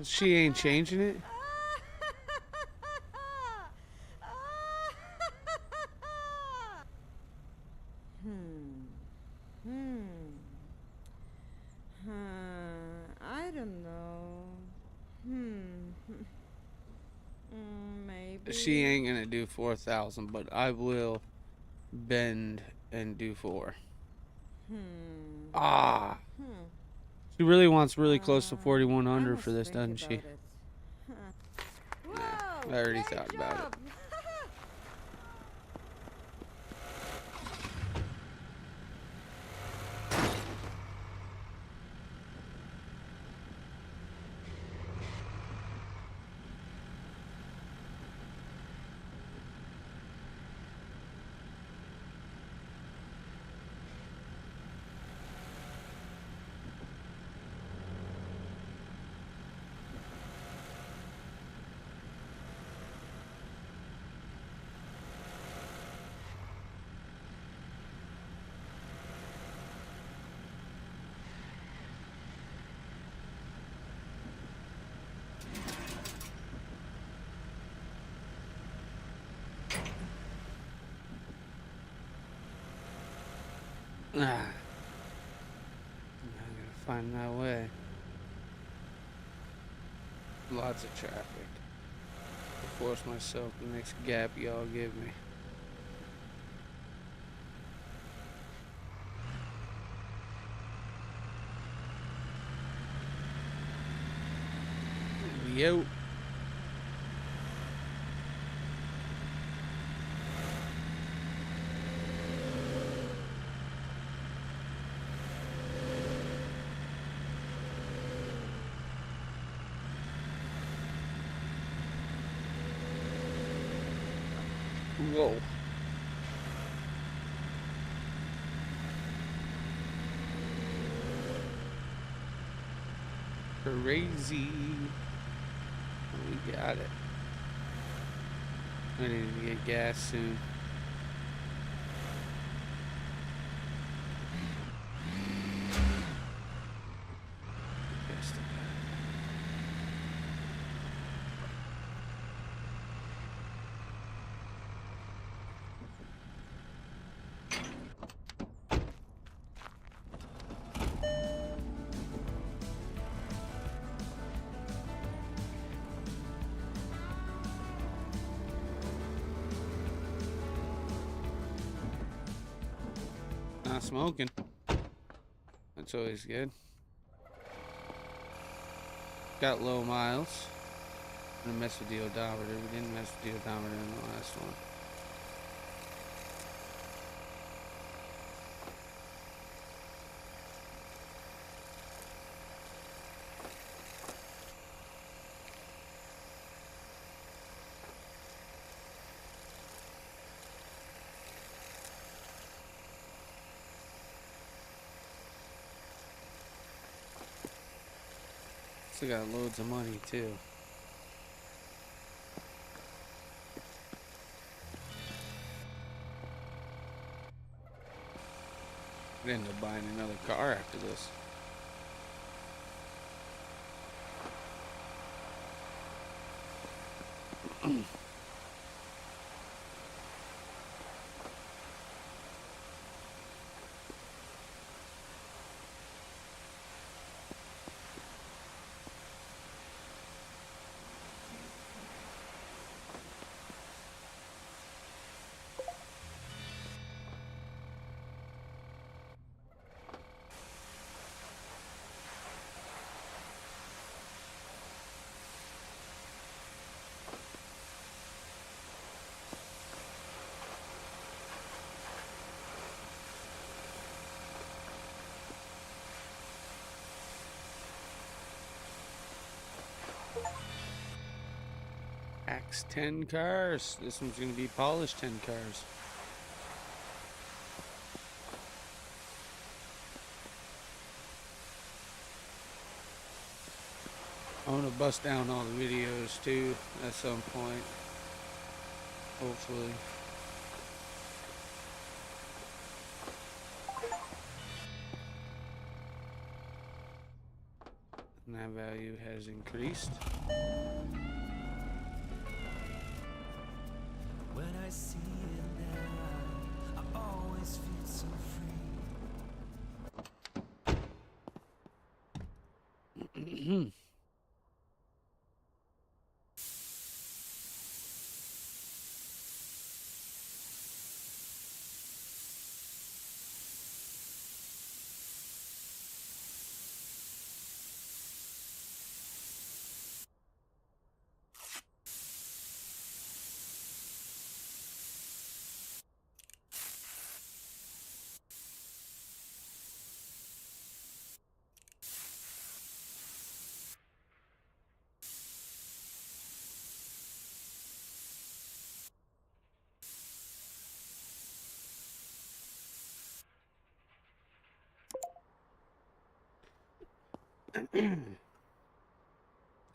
Speaker 1: She ain't changing it.
Speaker 9: I don't know. Maybe.
Speaker 1: She ain't gonna do 4,000, but I will bend and do 4. Ah. She really wants really close to 4,100 for this, doesn't she?
Speaker 9: Whoa,
Speaker 1: I already
Speaker 9: great
Speaker 1: thought about it.
Speaker 9: job.
Speaker 1: Ah. I'm gonna find my way. Lots of traffic. I'll force myself the next gap y'all give me. Yo. Whoa. Crazy. We got it. I need to get gas soon. Best of luck. Not smoking. That's always good. Got low miles. Gonna mess with the odometer. We didn't mess with the odometer in the last one. Still got loads of money too. I'd end up buying another car after this. Axe 10 cars. This one's gonna be polished 10 cars. I want to bust down all the videos too at some point. Hopefully. And that value has increased.
Speaker 9: When I see it now, I always feel so free.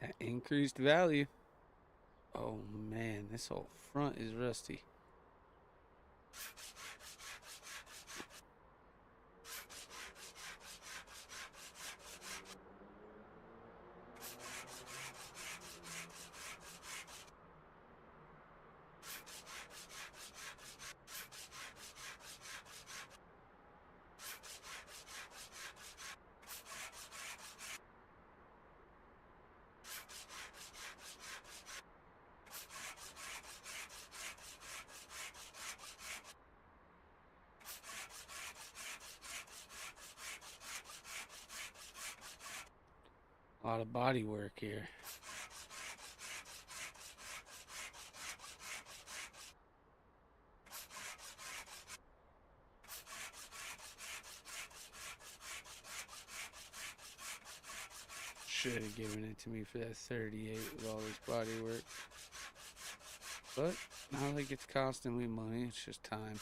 Speaker 1: That increased value. Oh man, this whole front is rusty. A lot of body work here. Should have given it to me for that 38 with all this body work. But not like it's costing me money, it's just time.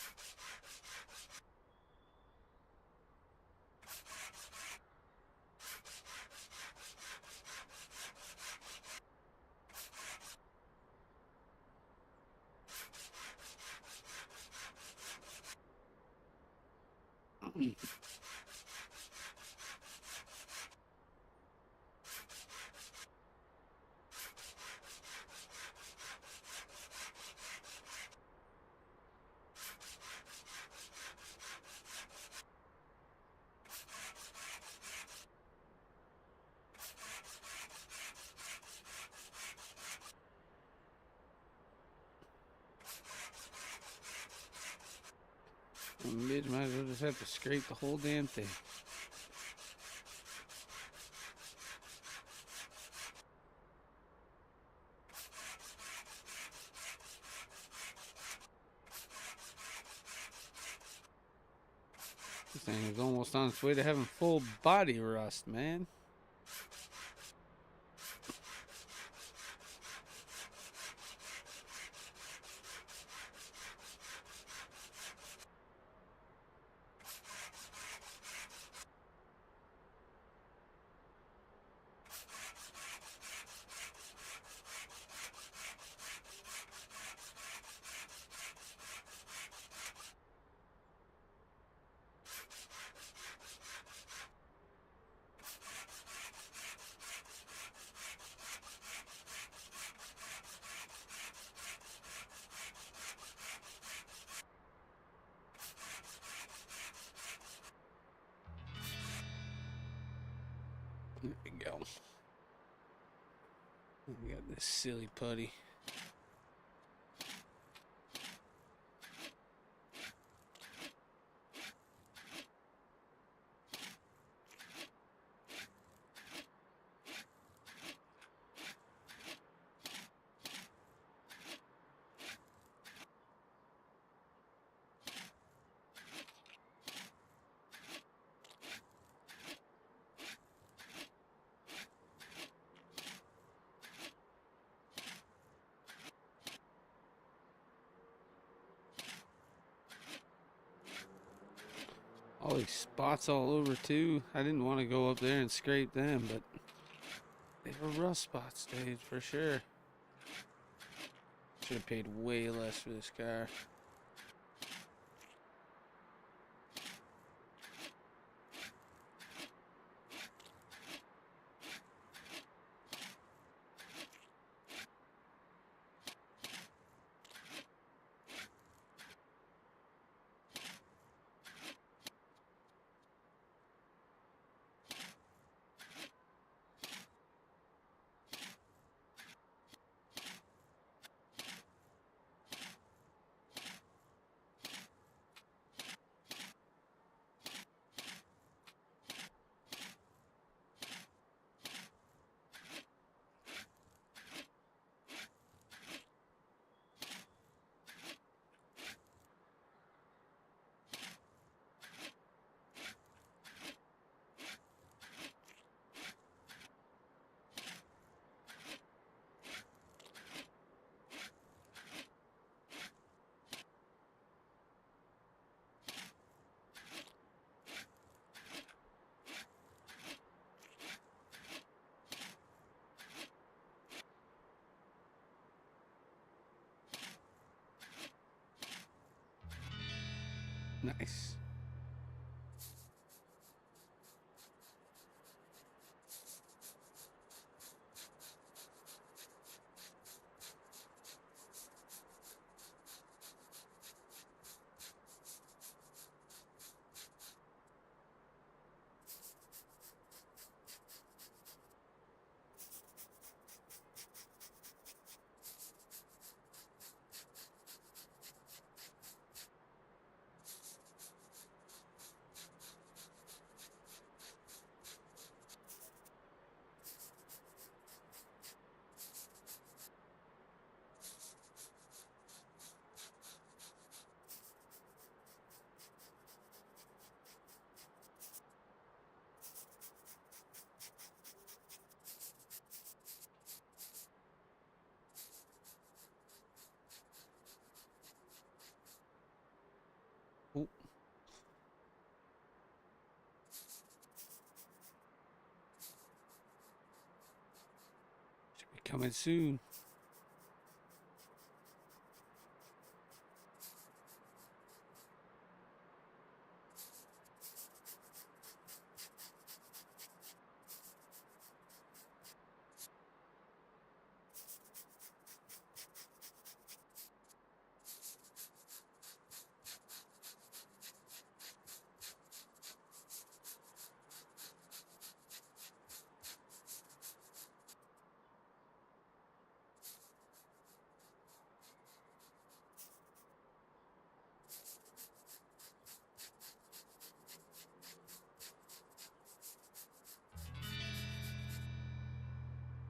Speaker 1: Bitch, might as well just have to scrape the whole damn thing. This thing is almost on its way to having full body rust, man. There we go. We got this silly putty. All these spots all over too. I didn't want to go up there and scrape them, but they were rust spots, dude, for sure. Should have paid way less for this car. Nice. Oh. Should be coming soon.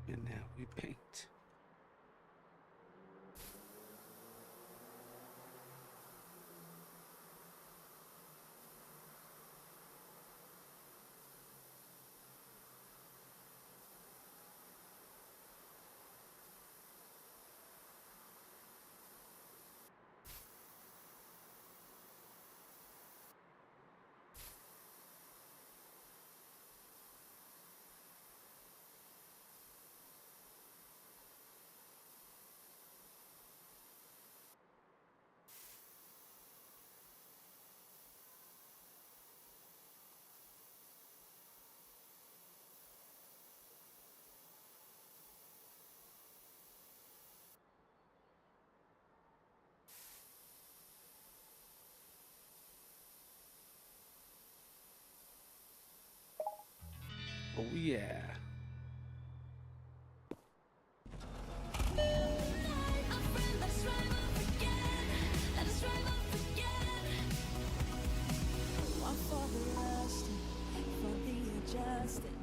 Speaker 1: And now we paint. Oh yeah.
Speaker 9: One for the lasting, for the adjusting.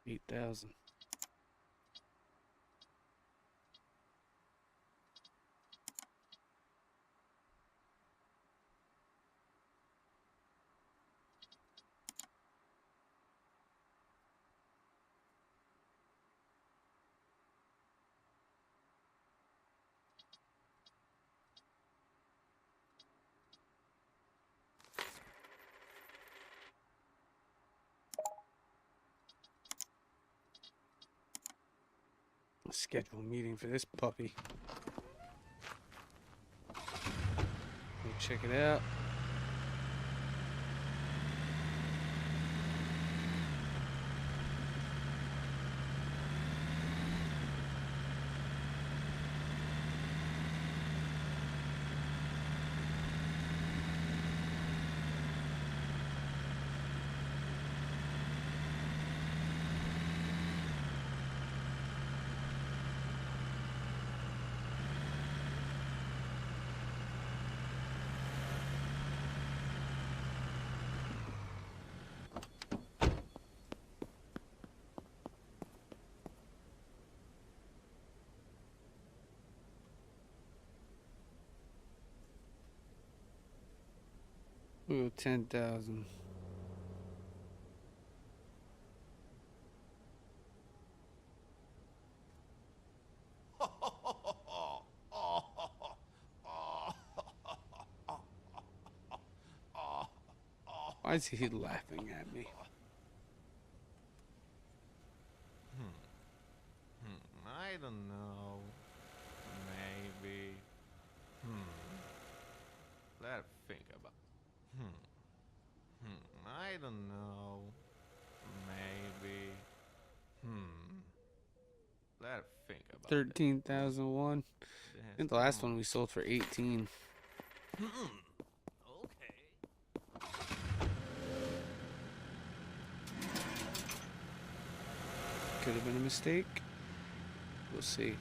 Speaker 1: $8,000. Let's schedule a meeting for this puppy. Go check it out. We'll go 10,000. Why is he laughing at me?
Speaker 8: I don't know. Maybe. Let's think about. I don't know. Maybe. Let's think about.
Speaker 1: 13,001. I think the last one we sold for 18.
Speaker 8: Okay.
Speaker 1: Could have been a mistake. We'll see.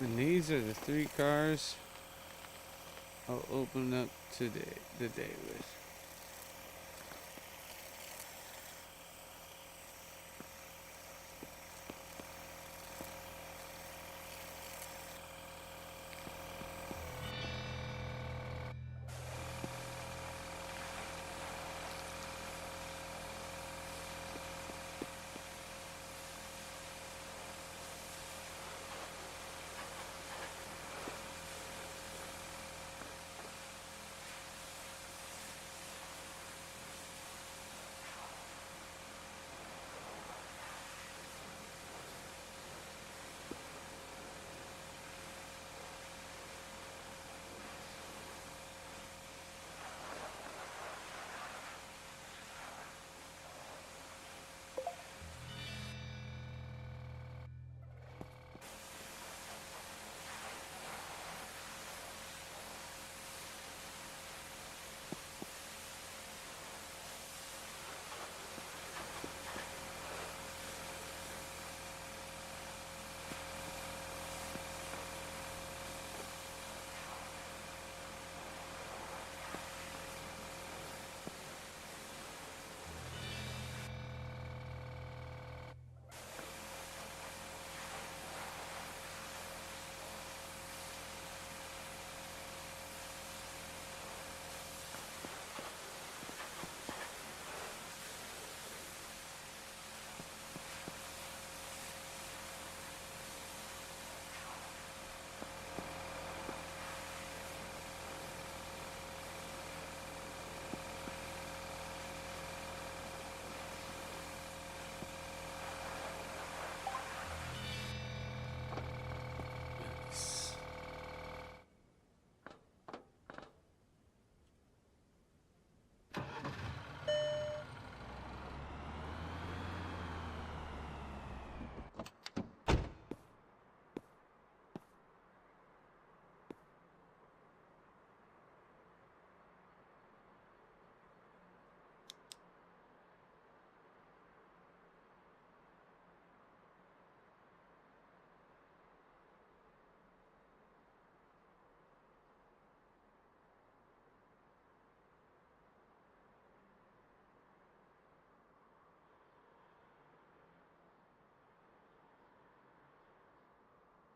Speaker 1: And these are the 3 cars I'll open up today, the day with.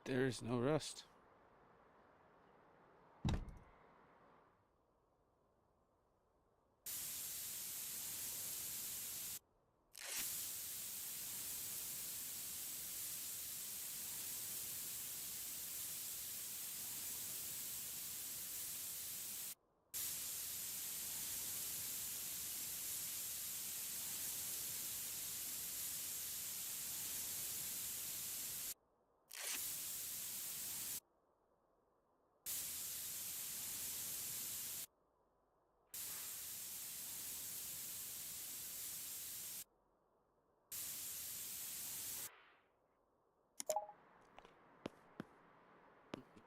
Speaker 1: there is no rust.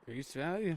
Speaker 1: Increased value.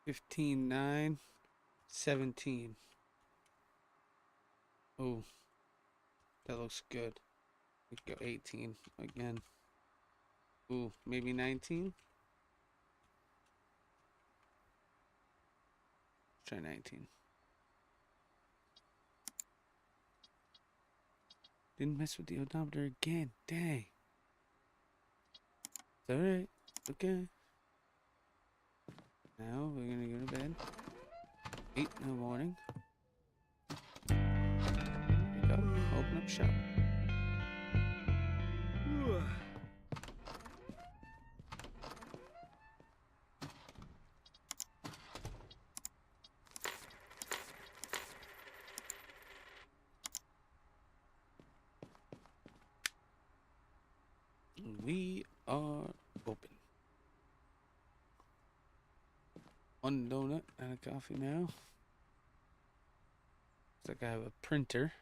Speaker 1: $15, $9, $17. Oh, that looks good. We could go 18 again. Ooh, maybe 19. Try 19. Didn't mess with the odometer again. Dang. It's alright. Okay. Now we're gonna go to bed. 8 in the morning. Wake up, open up shop. We are open. One donut and a coffee now. Looks like I have a printer.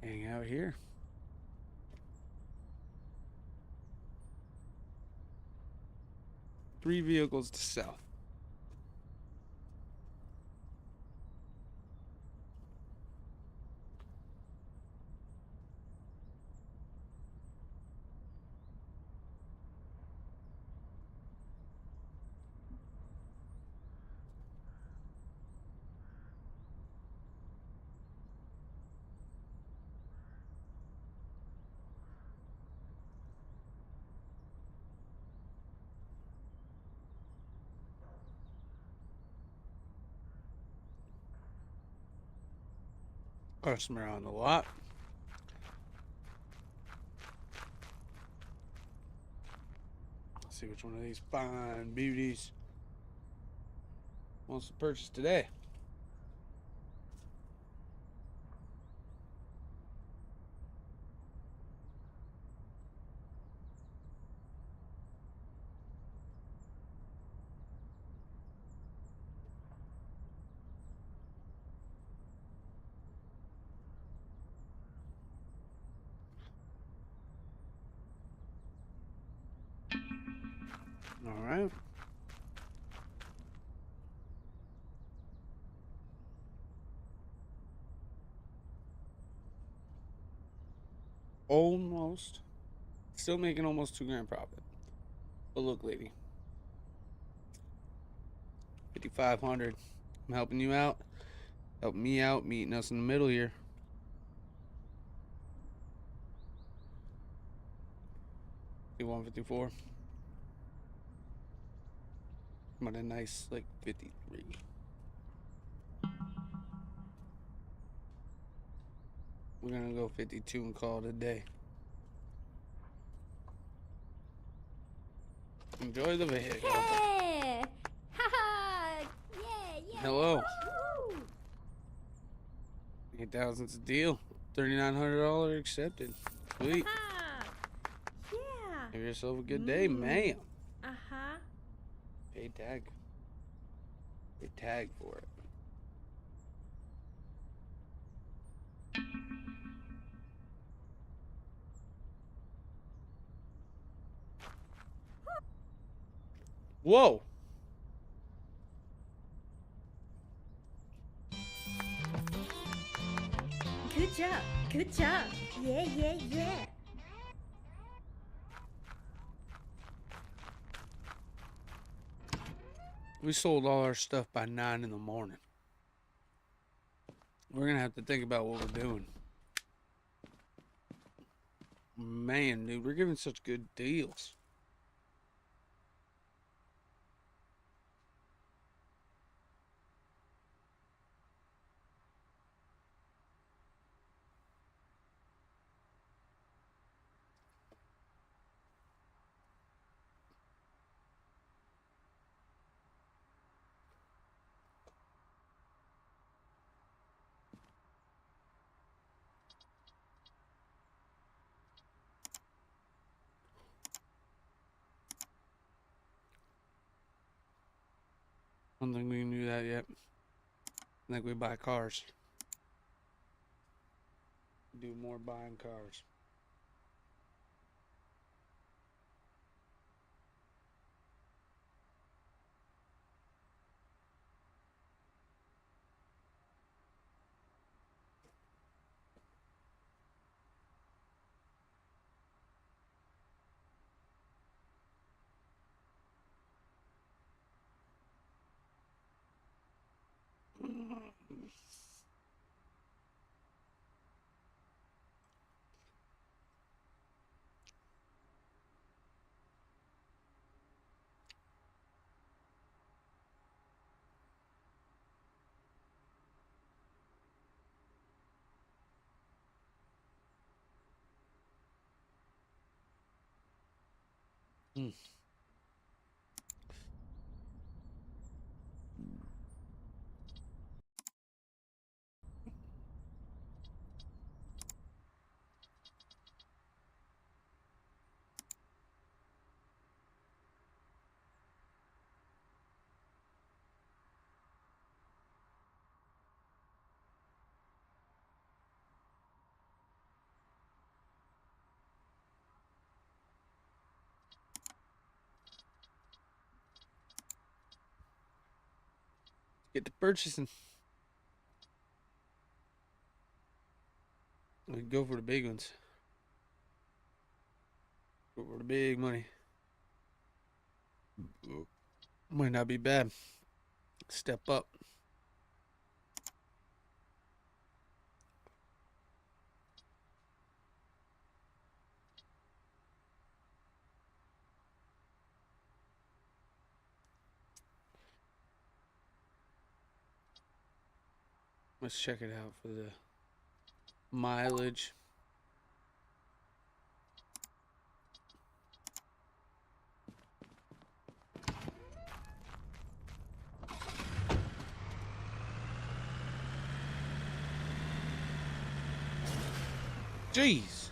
Speaker 1: Hang out here. Three vehicles to sell. Customer on the lot. Let's see which one of these fine beauties wants to purchase today. All right. Almost. Still making almost $2,000 profit. But look, lady. 5,500. I'm helping you out. Help me out. Meeting us in the middle here. 5154. But a nice like 53. We're gonna go 52 and call it a day. Enjoy the vehicle.
Speaker 10: Hey! Haha! Yeah, yeah.
Speaker 1: Hello.
Speaker 10: Woo!
Speaker 1: 8,000's a deal. $3,900 accepted. Sweet.
Speaker 10: Ha! Yeah.
Speaker 1: Have yourself a good day, ma'am.
Speaker 10: Uh-huh.
Speaker 1: Pay tag. Pay tag for it. Whoa.
Speaker 10: Good job. Good job. Yeah, yeah, yeah.
Speaker 1: We sold all our stuff by 9 in the morning. We're gonna have to think about what we're doing. Man, dude, we're giving such good deals. I don't think we can do that yet. I think we buy cars. Do more buying cars. Get to purchasing. We go for the big ones. Go for the big money. Might not be bad. Step up. Let's check it out for the mileage. Jeez.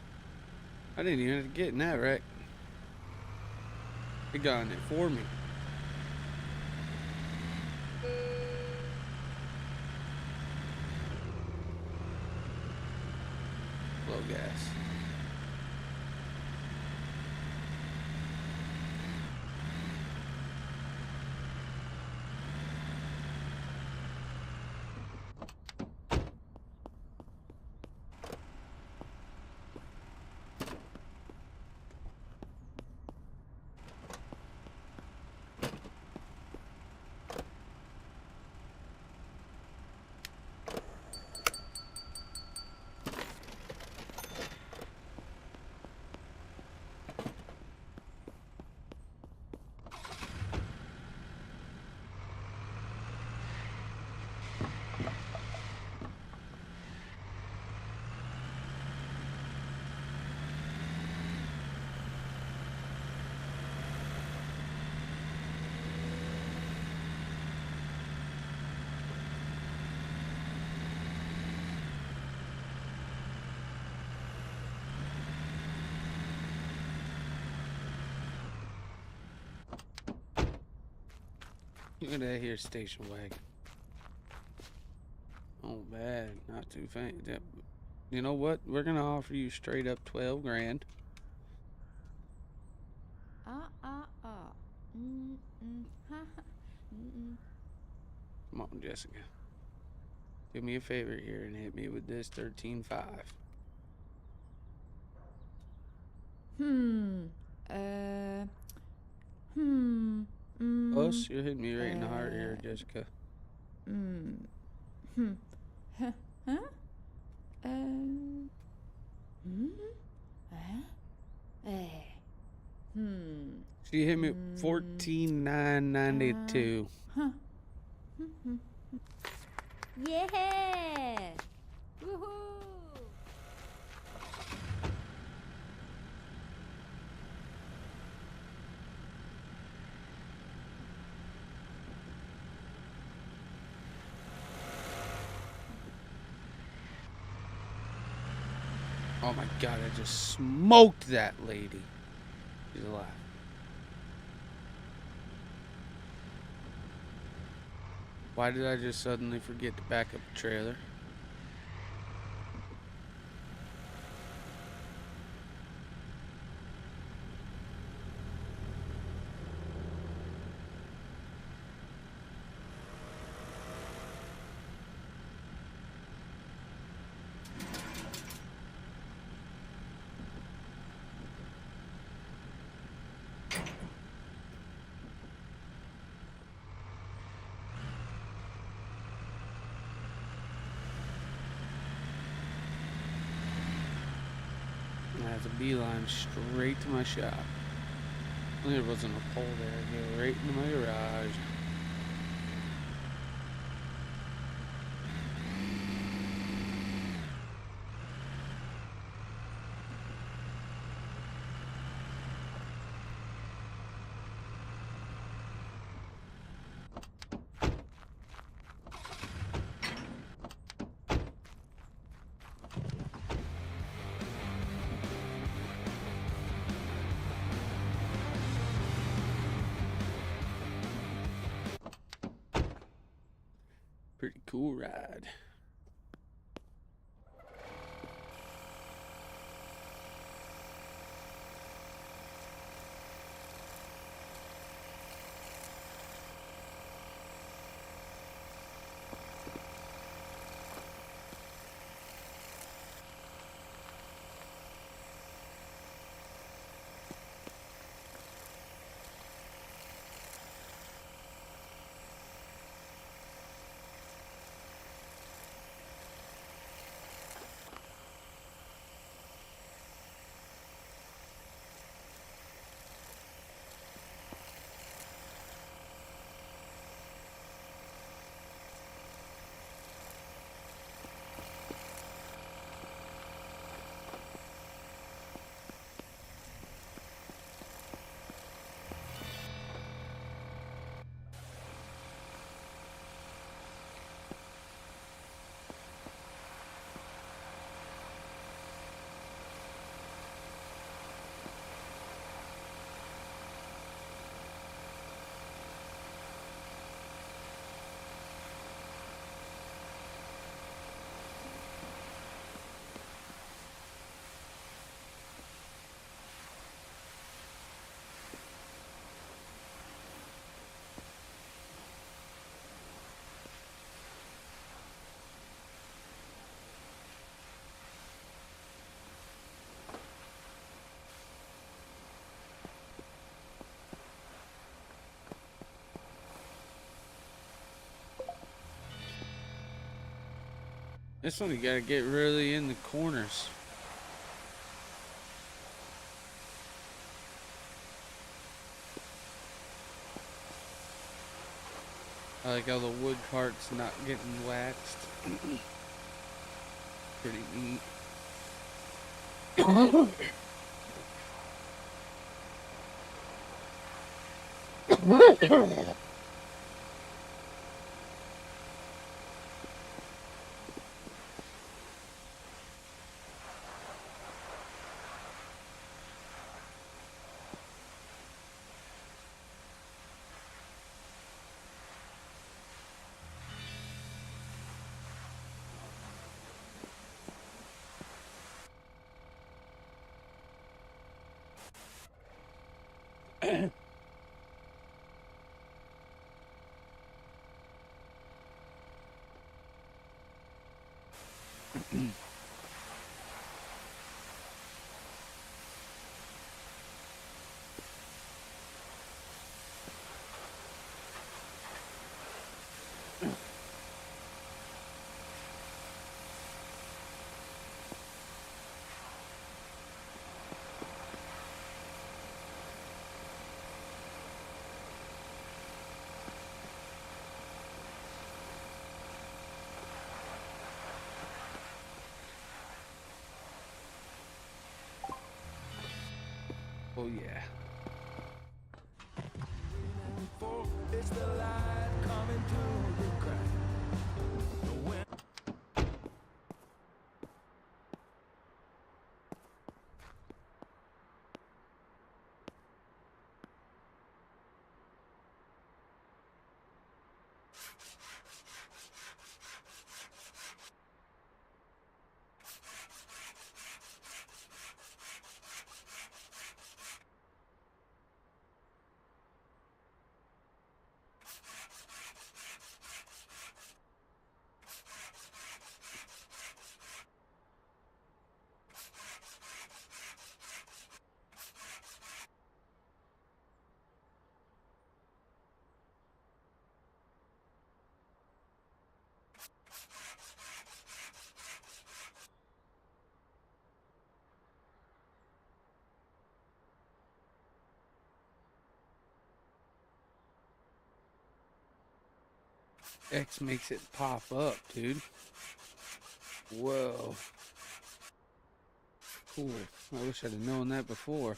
Speaker 1: I didn't even have to get in that wreck. It got in it for me. Low gas. Look at that here station wagon. Oh, bad. Not too faint. You know what? We're gonna offer you straight up 12 grand. Come on, Jessica. Do me a favor here and hit me with this 13.5. Us, you're hitting me right in the heart here, Jessica. She hit me 14,992.
Speaker 10: Yeah! Woohoo!
Speaker 1: Oh my god, I just smoked that lady. She's alive. Why did I just suddenly forget to back up the trailer? That's a beeline straight to my shop. There wasn't a pole there. I go right into my garage. Pretty cool ride. This one you gotta get really in the corners. I like how the wood part's not getting waxed. Pretty neat. Oh yeah.
Speaker 9: It's the light coming through the crack.
Speaker 1: X makes it pop up, dude. Whoa. Cool. I wish I'd have known that before.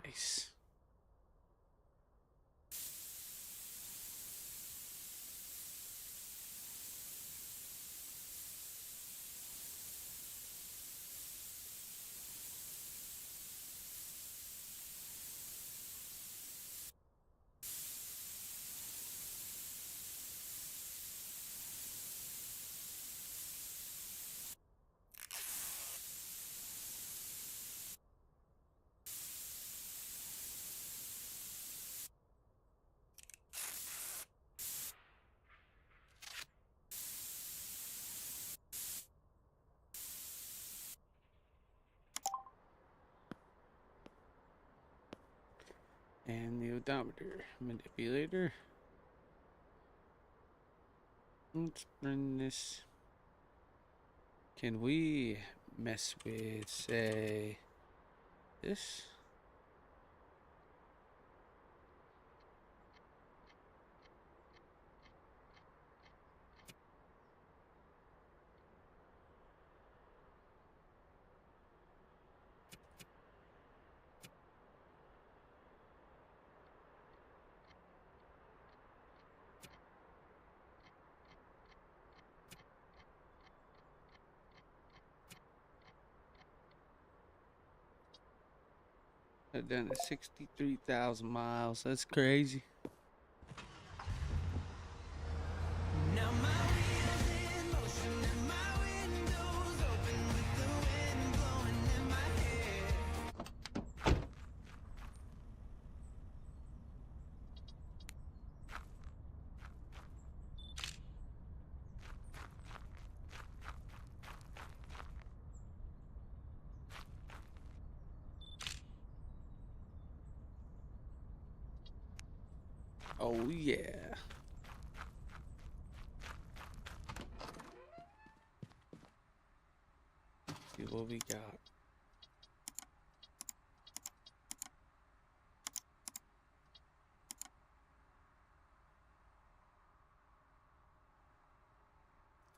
Speaker 1: Nice. And the odometer manipulator. Let's bring this. Can we mess with, say, this? I've done it 63,000 miles. That's crazy.
Speaker 9: Now my wheels in motion and my windows open with the wind blowing in my hair.
Speaker 1: Oh, yeah. See what we got.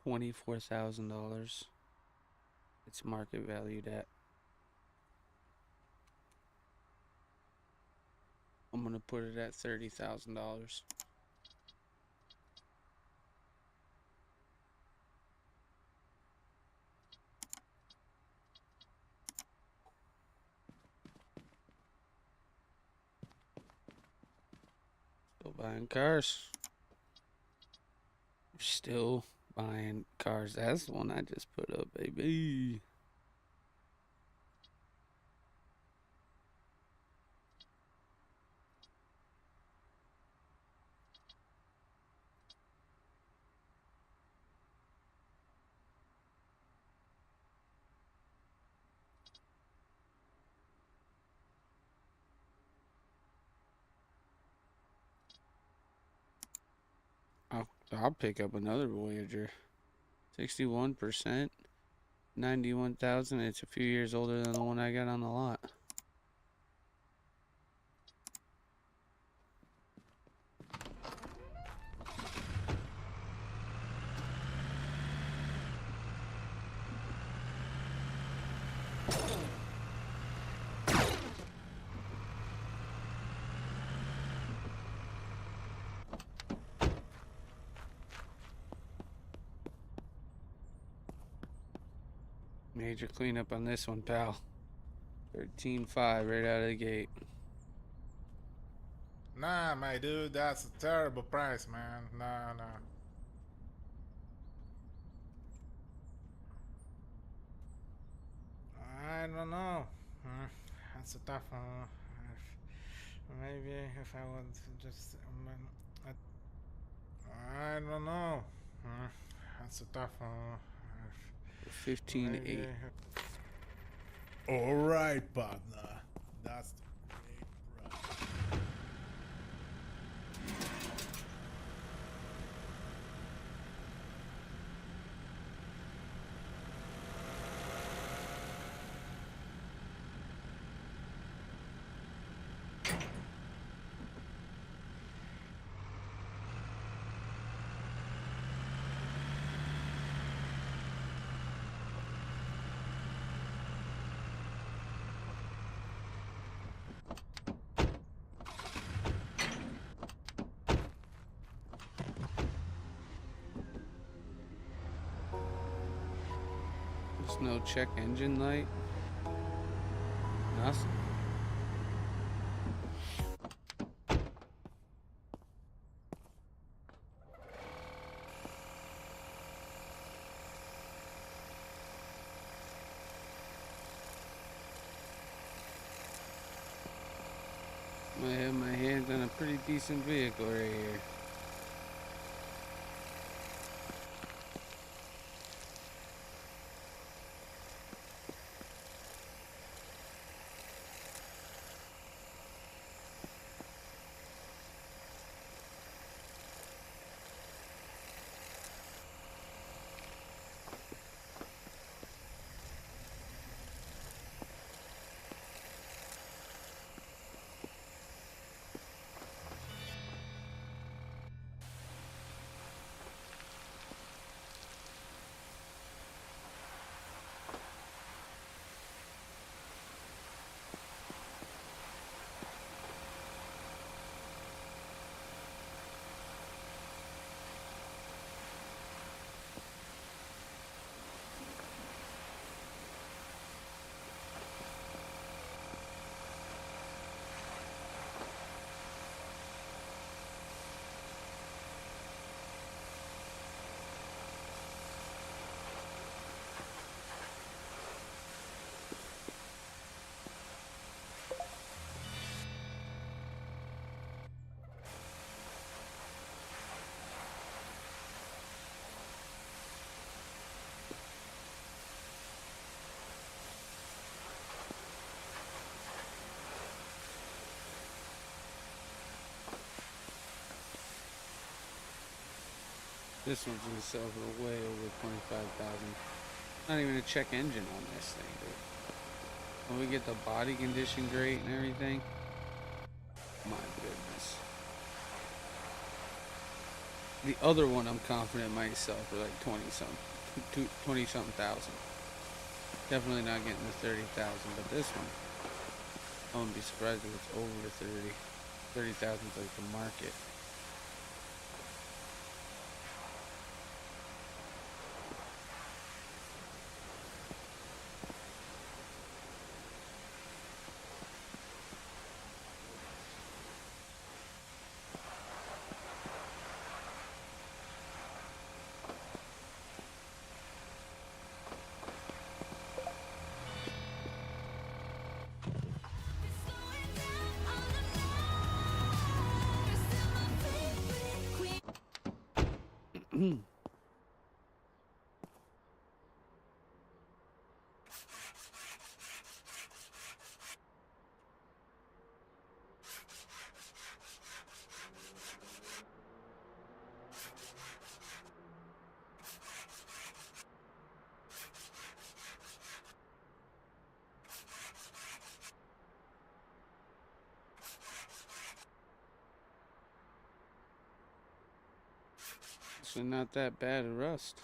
Speaker 1: $24,000. It's market valued at. I'm gonna put it at $30,000. Still buying cars. Still buying cars. That's the one I just put up, baby. I'll pick up another Voyager. 61%. 91,000. It's a few years older than the one I got on the lot. Major cleanup on this one, pal. 13.5 right out of the gate.
Speaker 3: Nah, my dude, that's a terrible price, man. Nah, nah. I don't know. That's a tough one. Maybe if I would just. I don't know. That's a tough one.
Speaker 1: 15.8.
Speaker 4: All right, partner. That's the great price.
Speaker 1: There's no check engine light. Nothing. I have my hands on a pretty decent vehicle right here. This one's gonna sell for way over 25,000. Not even a check engine on this thing, dude. When we get the body condition great and everything, my goodness. The other one I'm confident might sell for like 20 something thousand. Definitely not getting the 30,000, but this one, I wouldn't be surprised if it's over 30. 30,000 is like the market. So not that bad of rust.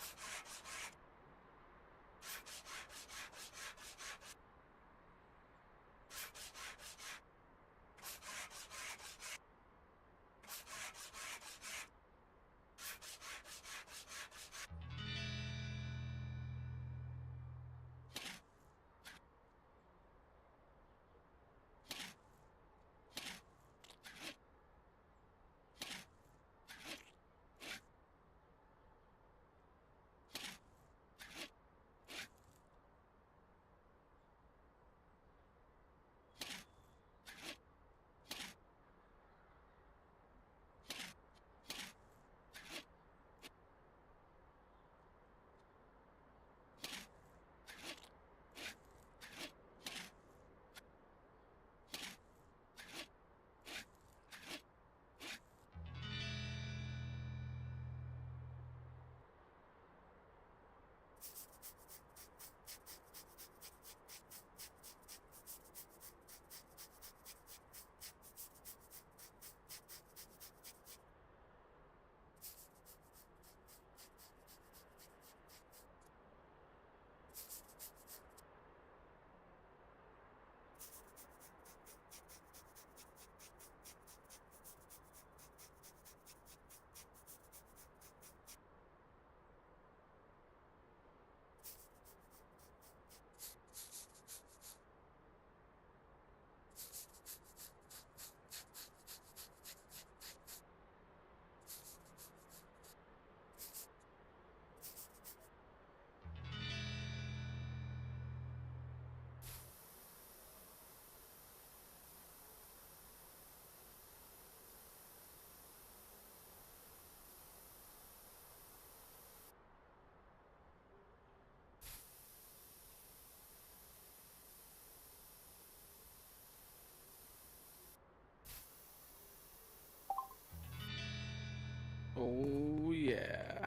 Speaker 1: Oh yeah.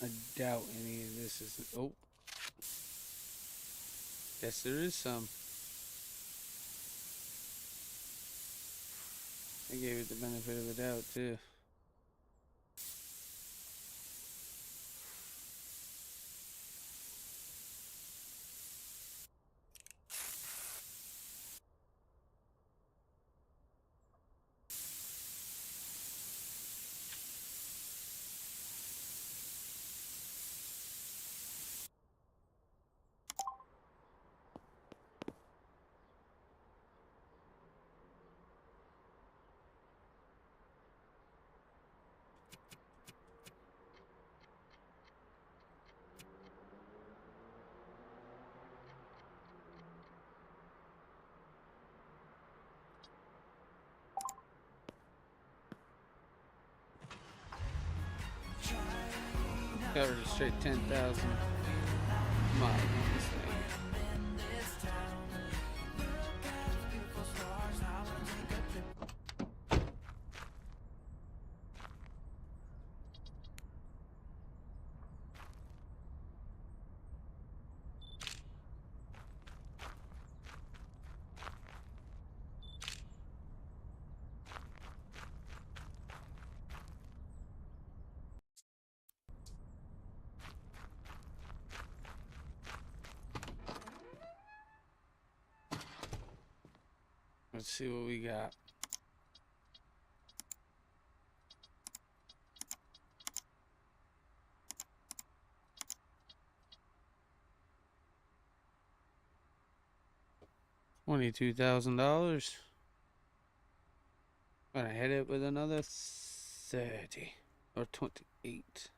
Speaker 1: I doubt any of this is. Oh. Yes, there is some. I gave it the benefit of the doubt too. Covered a straight 10,000 miles on this thing. Let's see what we got. $22,000. Gonna hit it with another 30 or 28.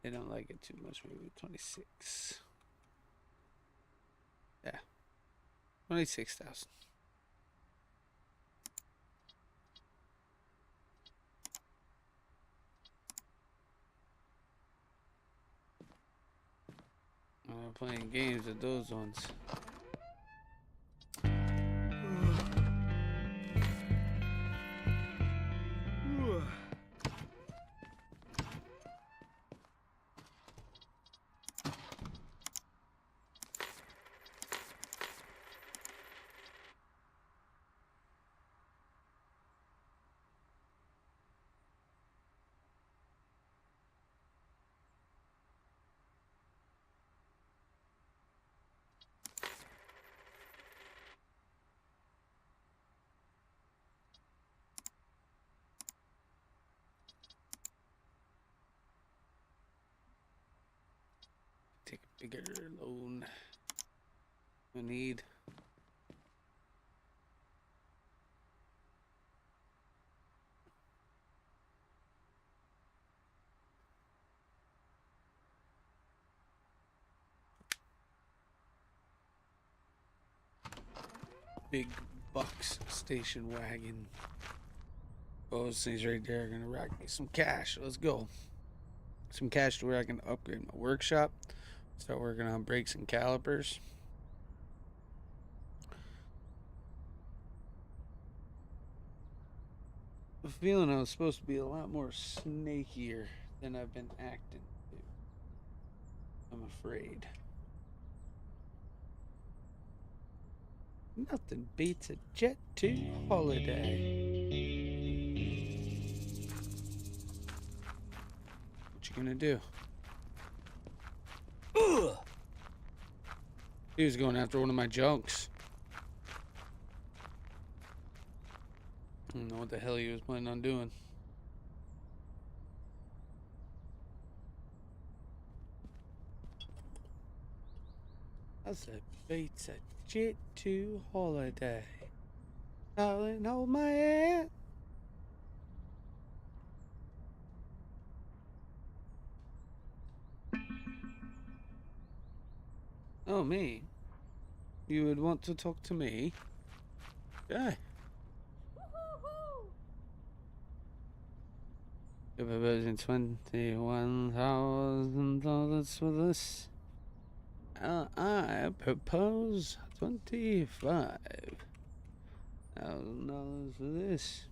Speaker 1: They don't like it too much. Maybe 26. Yeah, 26,000. I'm playing games with those ones. Take a bigger loan. No need. Big bucks station wagon. Oh, those things right there are gonna rack me some cash. Let's go. Some cash to where I can upgrade my workshop. Start working on brakes and calipers. I'm feeling I was supposed to be a lot more snakier than I've been acting. I'm afraid. Nothing beats a Jet 2 holiday. What you gonna do? Ugh! He was going after one of my junks. I don't know what the hell he was planning on doing. That's a beats a Jet 2 holiday. Darling, hold my hand. Oh, me? You would want to talk to me? Yeah. Proposing $21,000 for this. I propose $25,000 for this.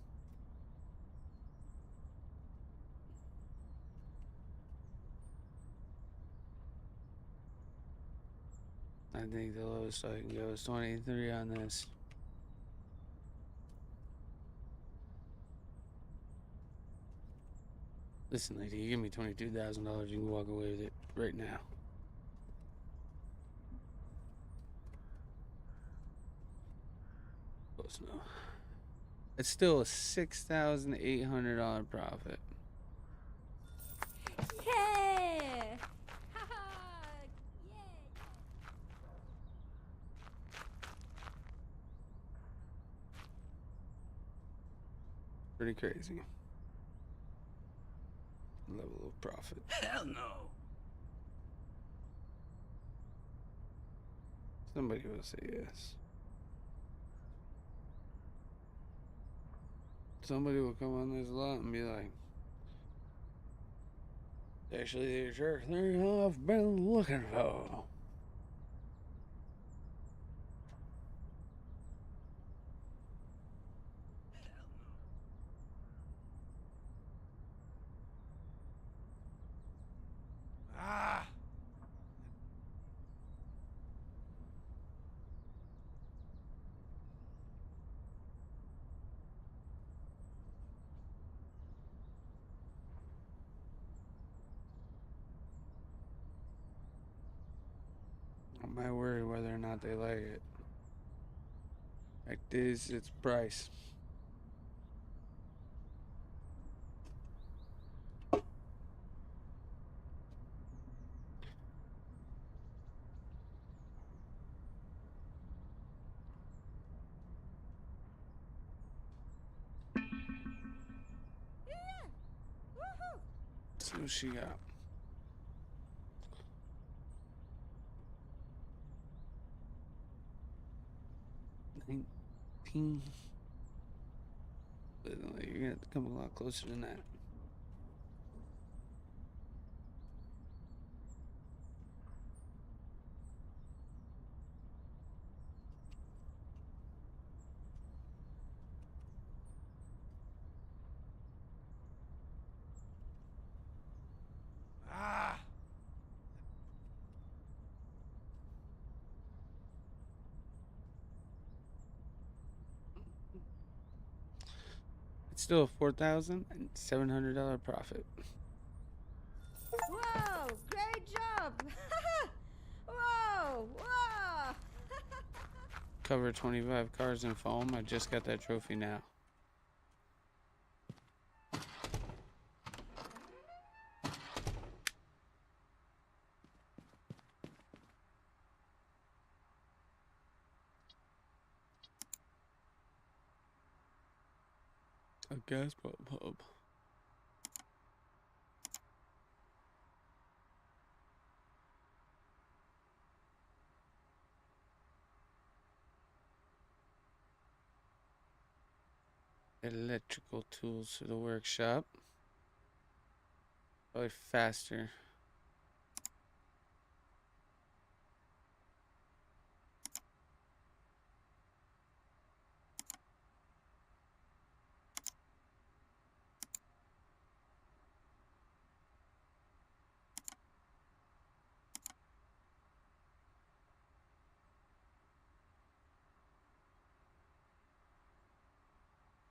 Speaker 1: I think the lowest I can go is 23 on this. Listen, lady, you give me $22,000, you can walk away with it right now. Close enough. It's still a $6,800 profit.
Speaker 10: Yeah! Haha! Yeah!
Speaker 1: Pretty crazy. Level of profit.
Speaker 9: Hell no.
Speaker 1: Somebody will say yes. Somebody will come on this lot and be like, actually, the exact thing I've been looking for.
Speaker 4: Ah!
Speaker 1: I worry whether or not they like it. Fact is, it's price. Let's see what she got. You're gonna have to come a lot closer than that.
Speaker 4: Ah!
Speaker 1: It's still a $4,700 profit.
Speaker 10: Whoa, great job. Whoa, whoa.
Speaker 1: Cover 25 cars in foam. I just got that trophy now. A gas pump. Electrical tools to the workshop. Probably faster.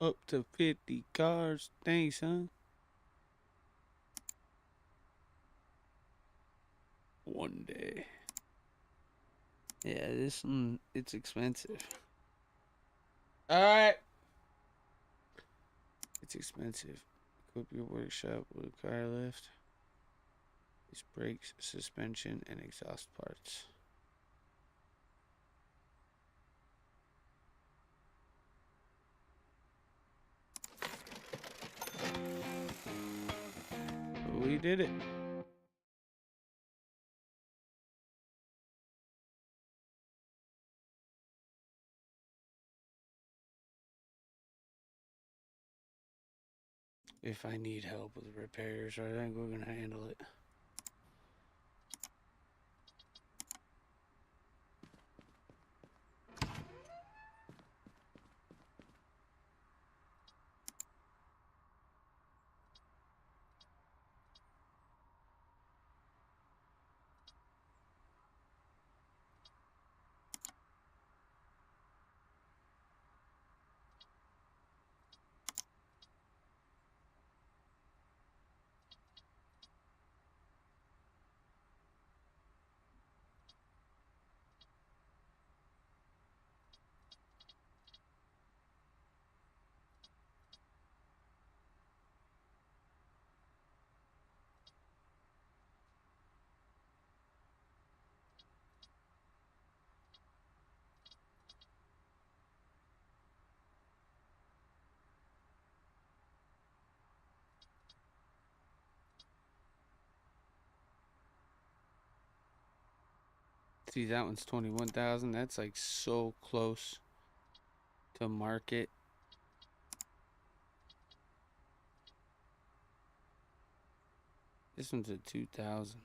Speaker 1: Up to 50 cars. Thanks, son. One day. Yeah, this one, it's expensive. Alright. It's expensive. Equip your workshop with a car lift. These brakes, suspension, and exhaust parts. We did it. If I need help with repairs, I think we're gonna handle it. See, that one's 21,000. That's like so close to market. This one's at 2,000.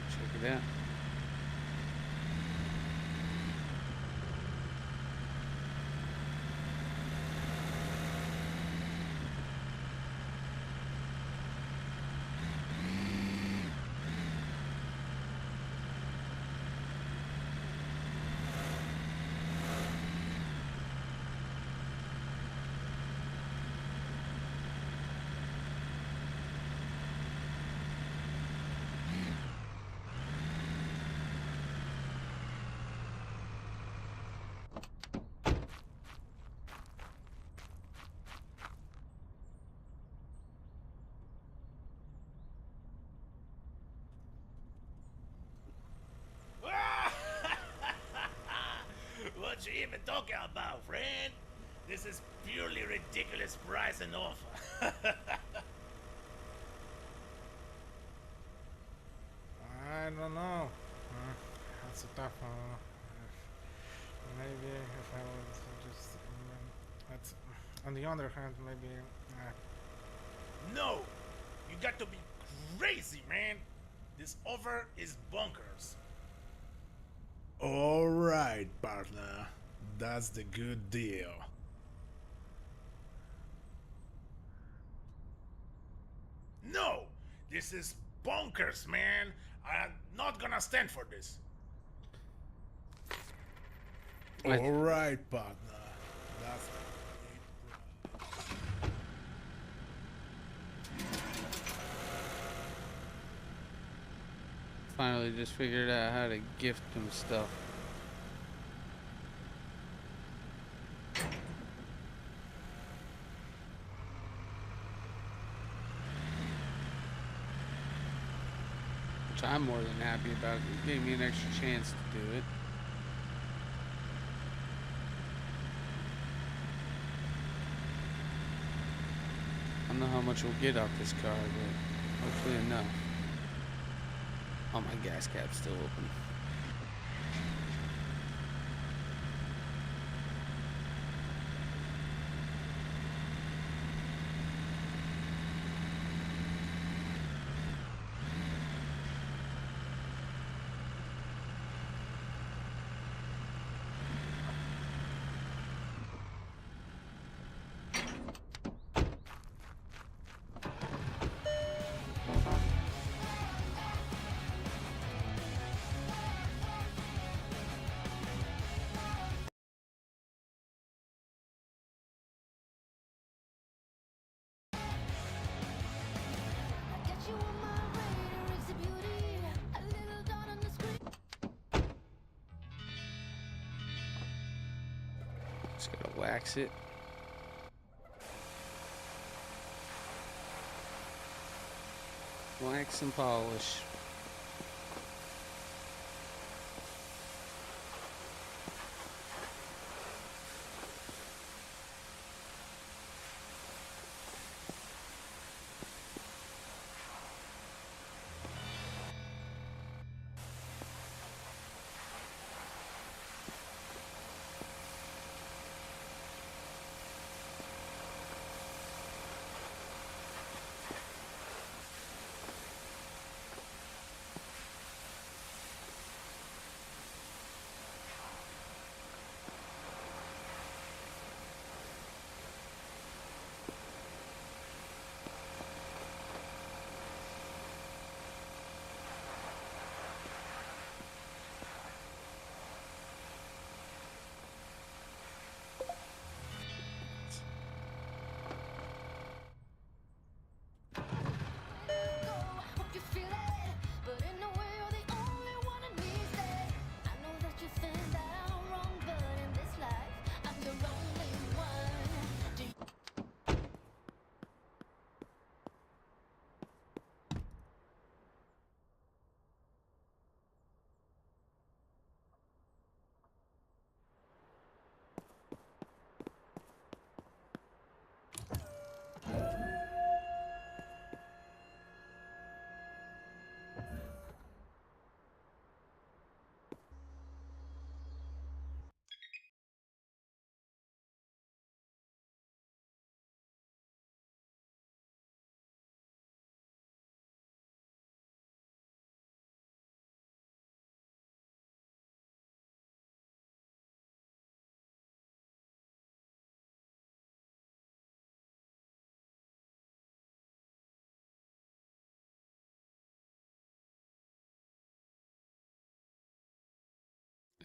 Speaker 1: Check it out.
Speaker 4: This is purely ridiculous price and offer.
Speaker 3: I don't know. That's a tough one. Maybe if I would just. That's, on the other hand, maybe.
Speaker 4: No! You got to be crazy, man! This offer is bonkers. Alright, partner. That's the good deal. No! This is bonkers, man! I'm not gonna stand for this.
Speaker 1: What?
Speaker 4: Alright, partner. That's
Speaker 1: Finally just figured out how to gift him stuff. Which I'm more than happy about. It gave me an extra chance to do it. I don't know how much we'll get off this car, but hopefully enough. Oh, my gas cap's still open. Just gotta wax it. Wax and polish.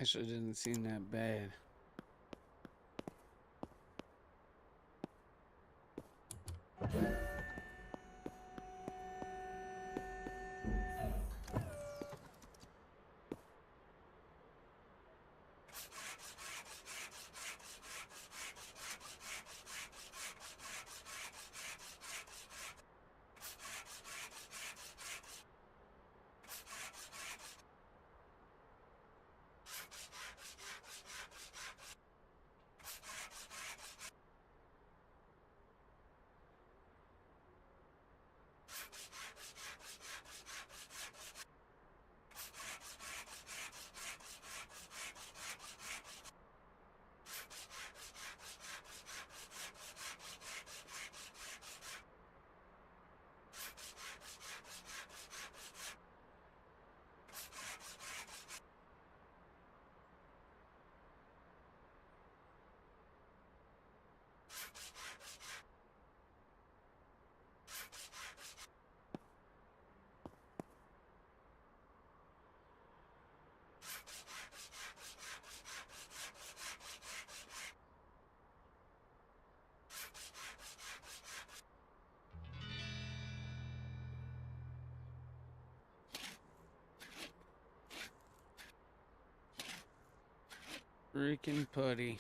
Speaker 1: Actually, didn't seem that bad. Freaking putty.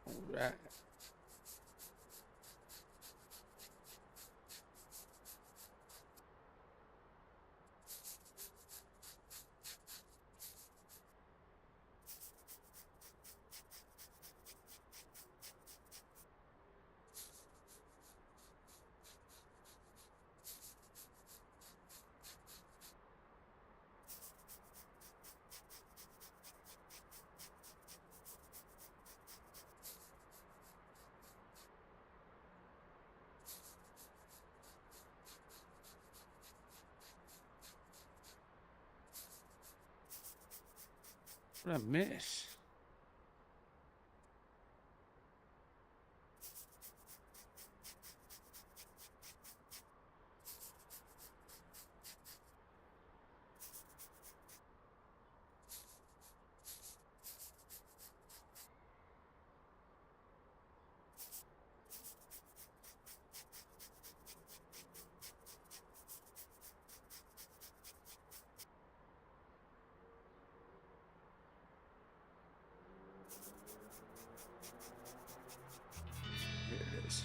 Speaker 1: Alright. What I miss? Here it is.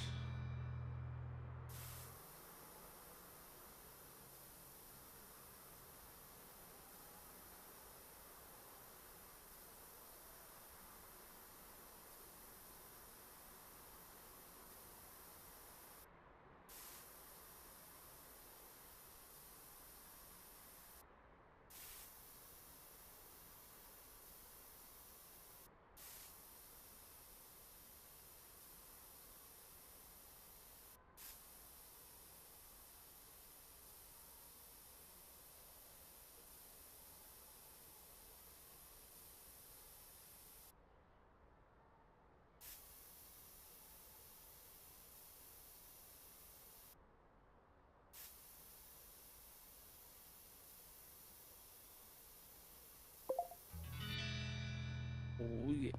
Speaker 1: Oh yeah.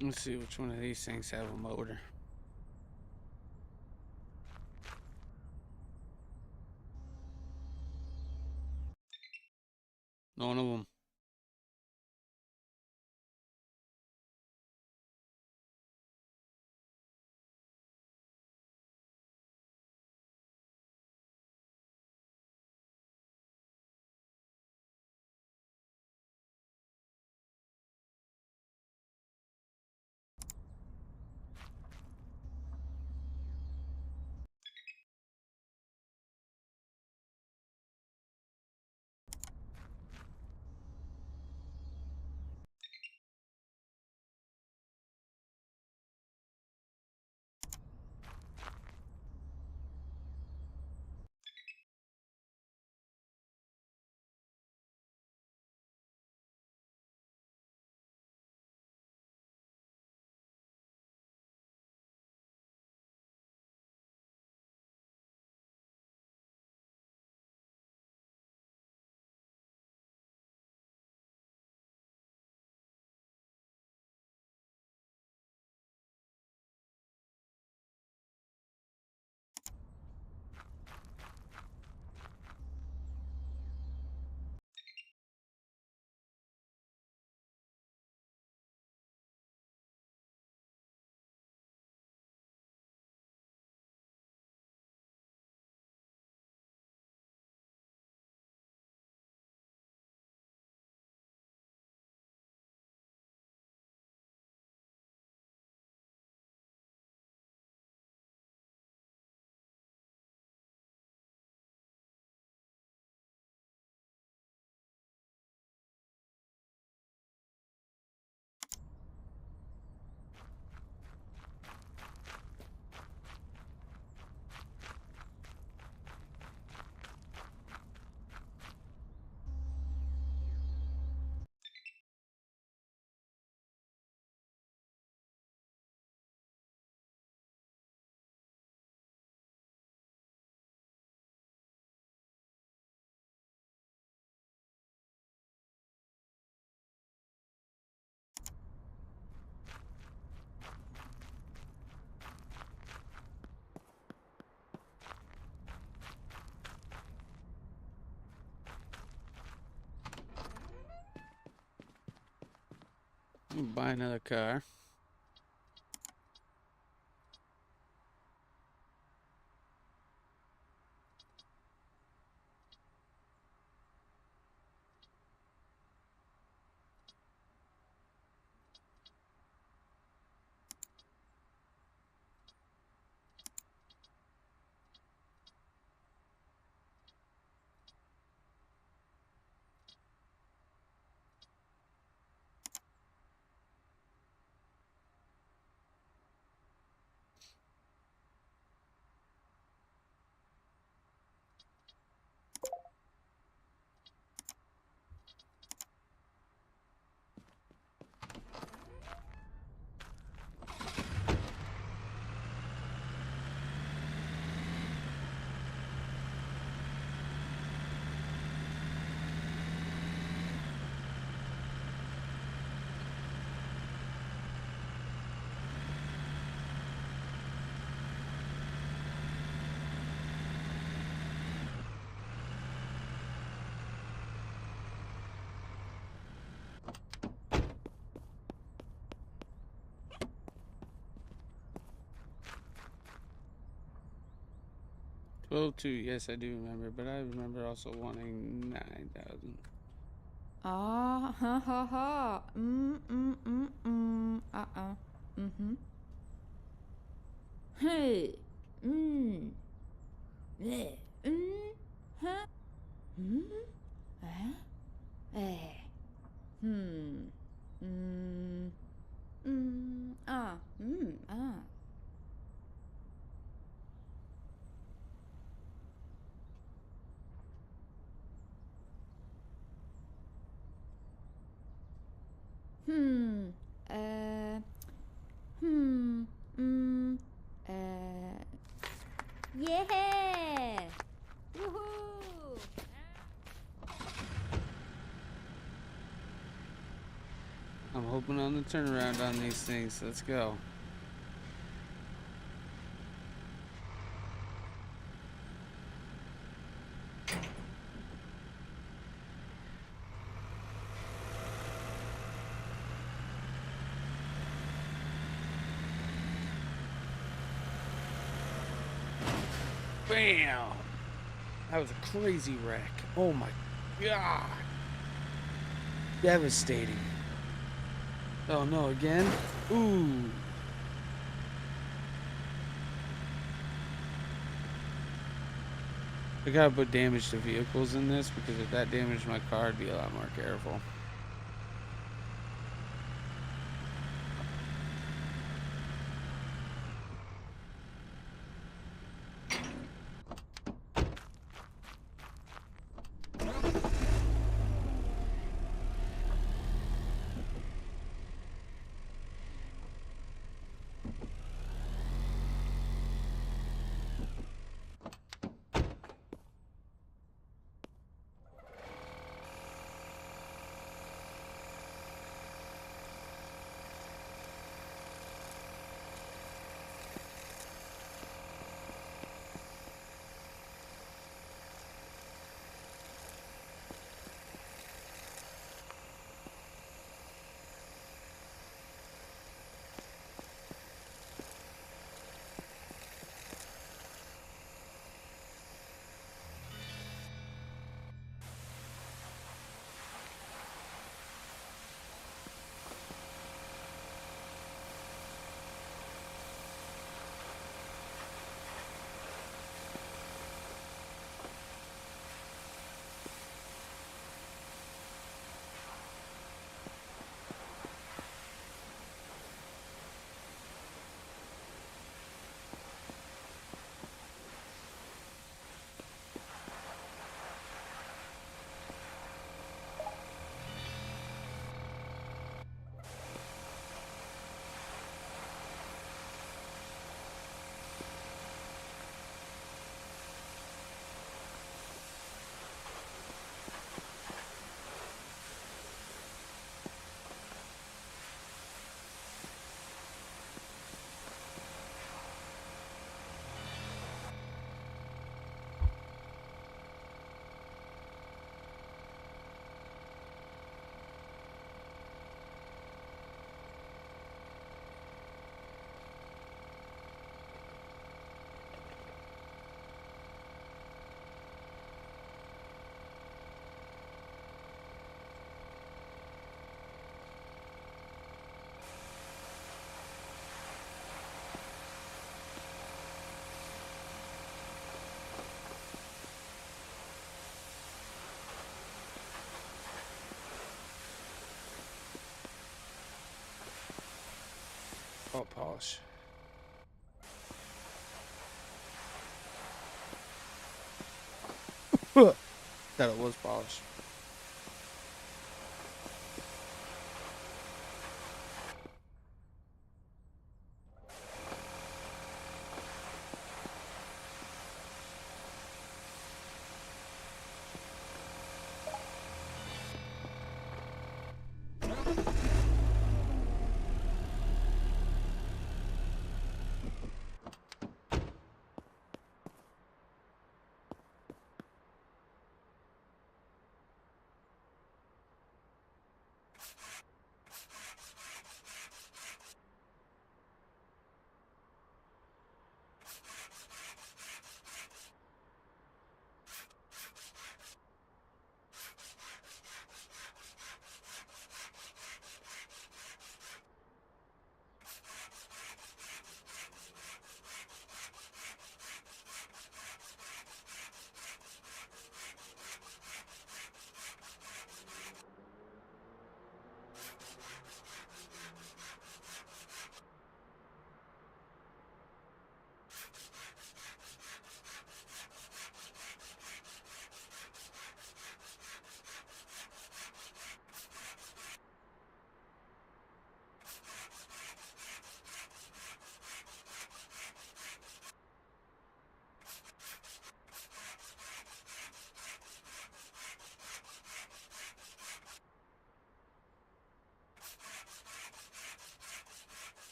Speaker 1: Let's see which one of these things have a motor. None of them. Buy another car. Well, two, yes, I do remember, but I remember also wanting 9,000.
Speaker 11: Ah, ha ha ha. Mm-hmm. Hey. Yeah. Huh? Eh? Eh. Hmm. Mm. Ah. Ah. Hmm. Uh. Hmm. Uh. Yeah. Woohoo.
Speaker 1: I'm hoping on the turnaround on these things. Let's go. Bam! That was a crazy wreck. Oh my god. Devastating. Oh no, again? Ooh. I gotta put damage to vehicles in this because if that damaged my car, I'd be a lot more careful. Oh, polish. That it was polished.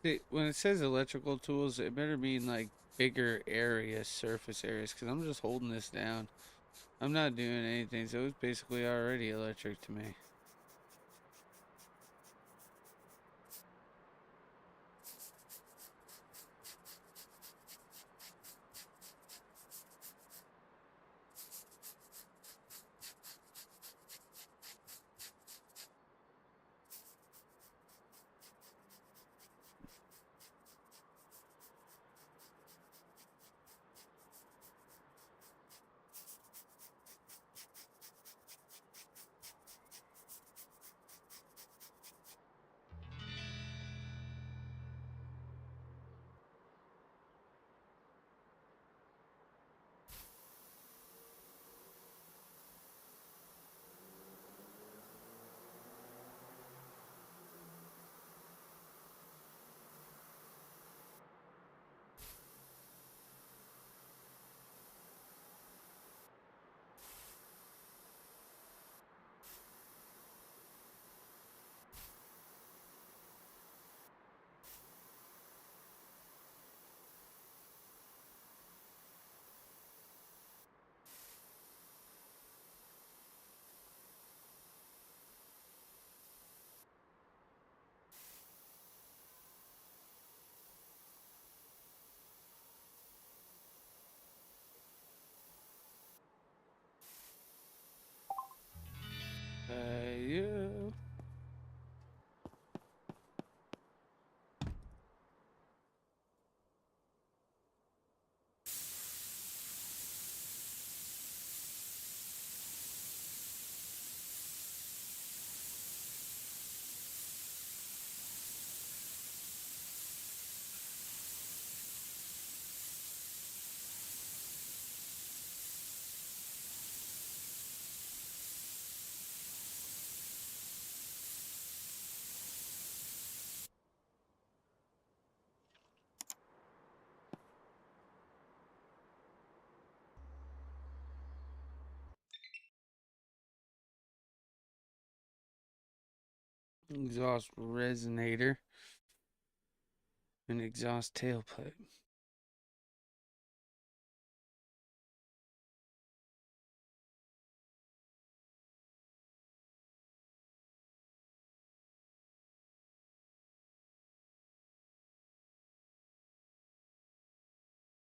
Speaker 1: See, when it says electrical tools, it better mean like bigger areas, surface areas, because I'm just holding this down. I'm not doing anything, so it's basically already electric to me. Yeah. Exhaust resonator and exhaust tailpipe.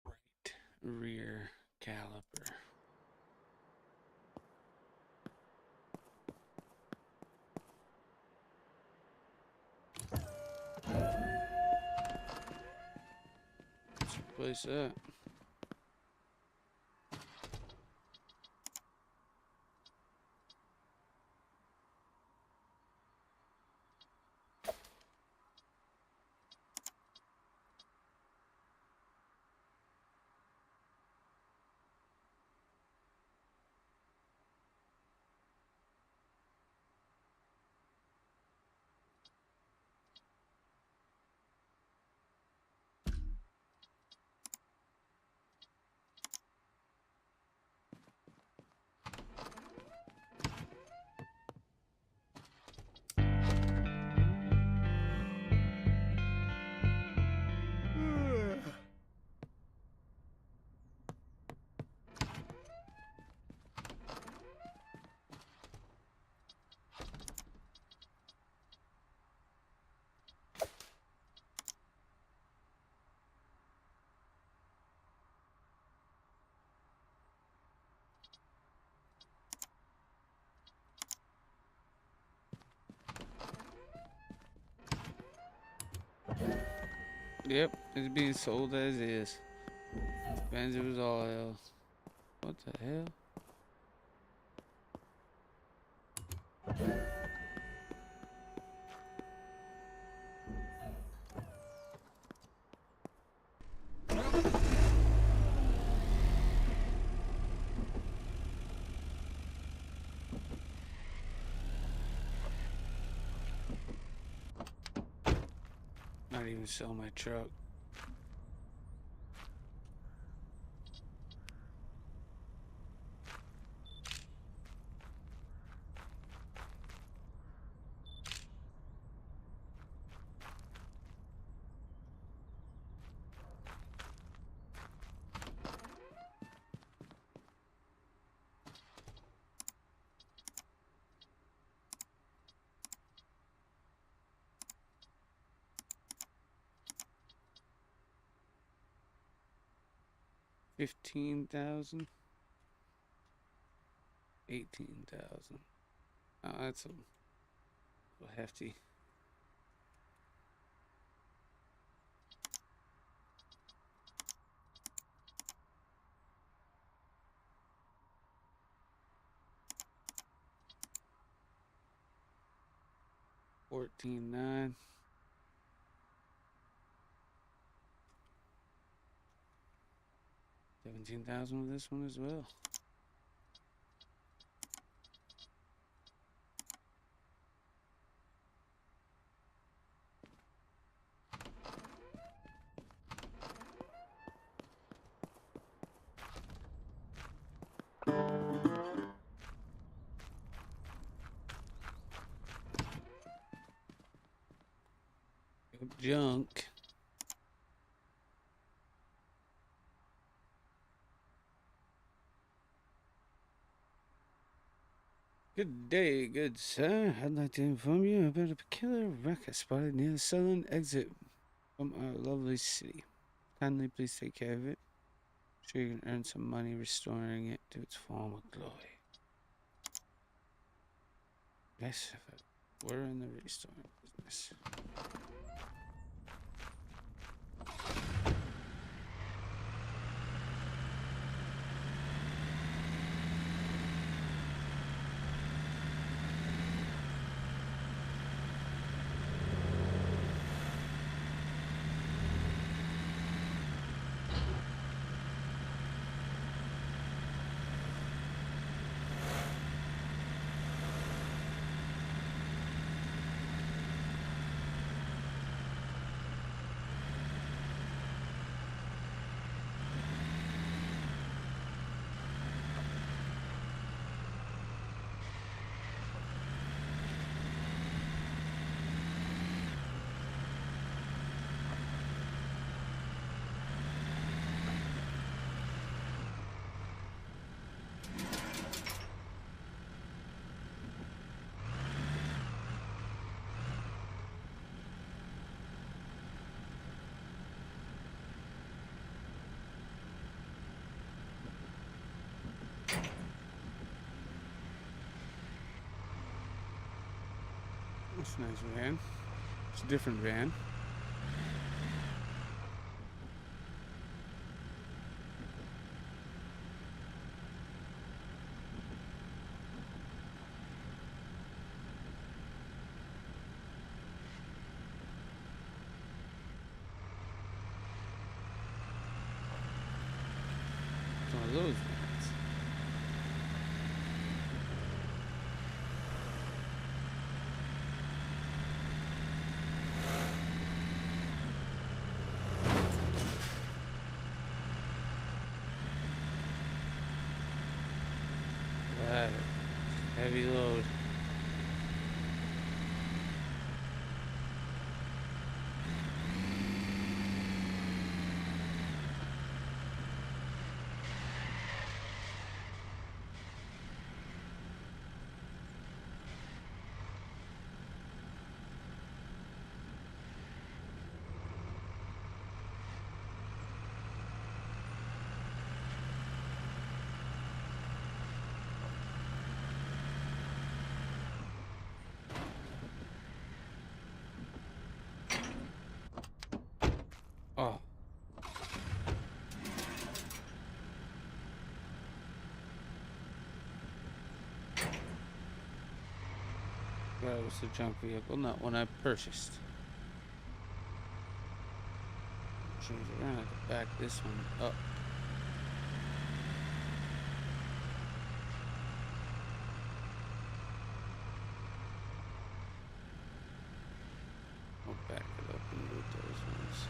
Speaker 1: Right rear caliper. Let's replace that. Yep, it's being sold as is. Depends if it was all else. What the hell? Not even sell my truck. 15,000. 18,000. Oh, that's a little hefty. $14,900. 17,000 with this one as well. Junk. Good day, good sir. I'd like to inform you about a peculiar wreck I spotted near the southern exit from our lovely city. Kindly please take care of it. I'm sure you can earn some money restoring it to its former glory. Yes, if I were in the restoring business. That's a nice van. It's a different van. It's one of those vans. Right. Heavy load. Oh. That was a junk vehicle, not one I purchased. Change it around, I could back this one up. I'll back it up and move those ones.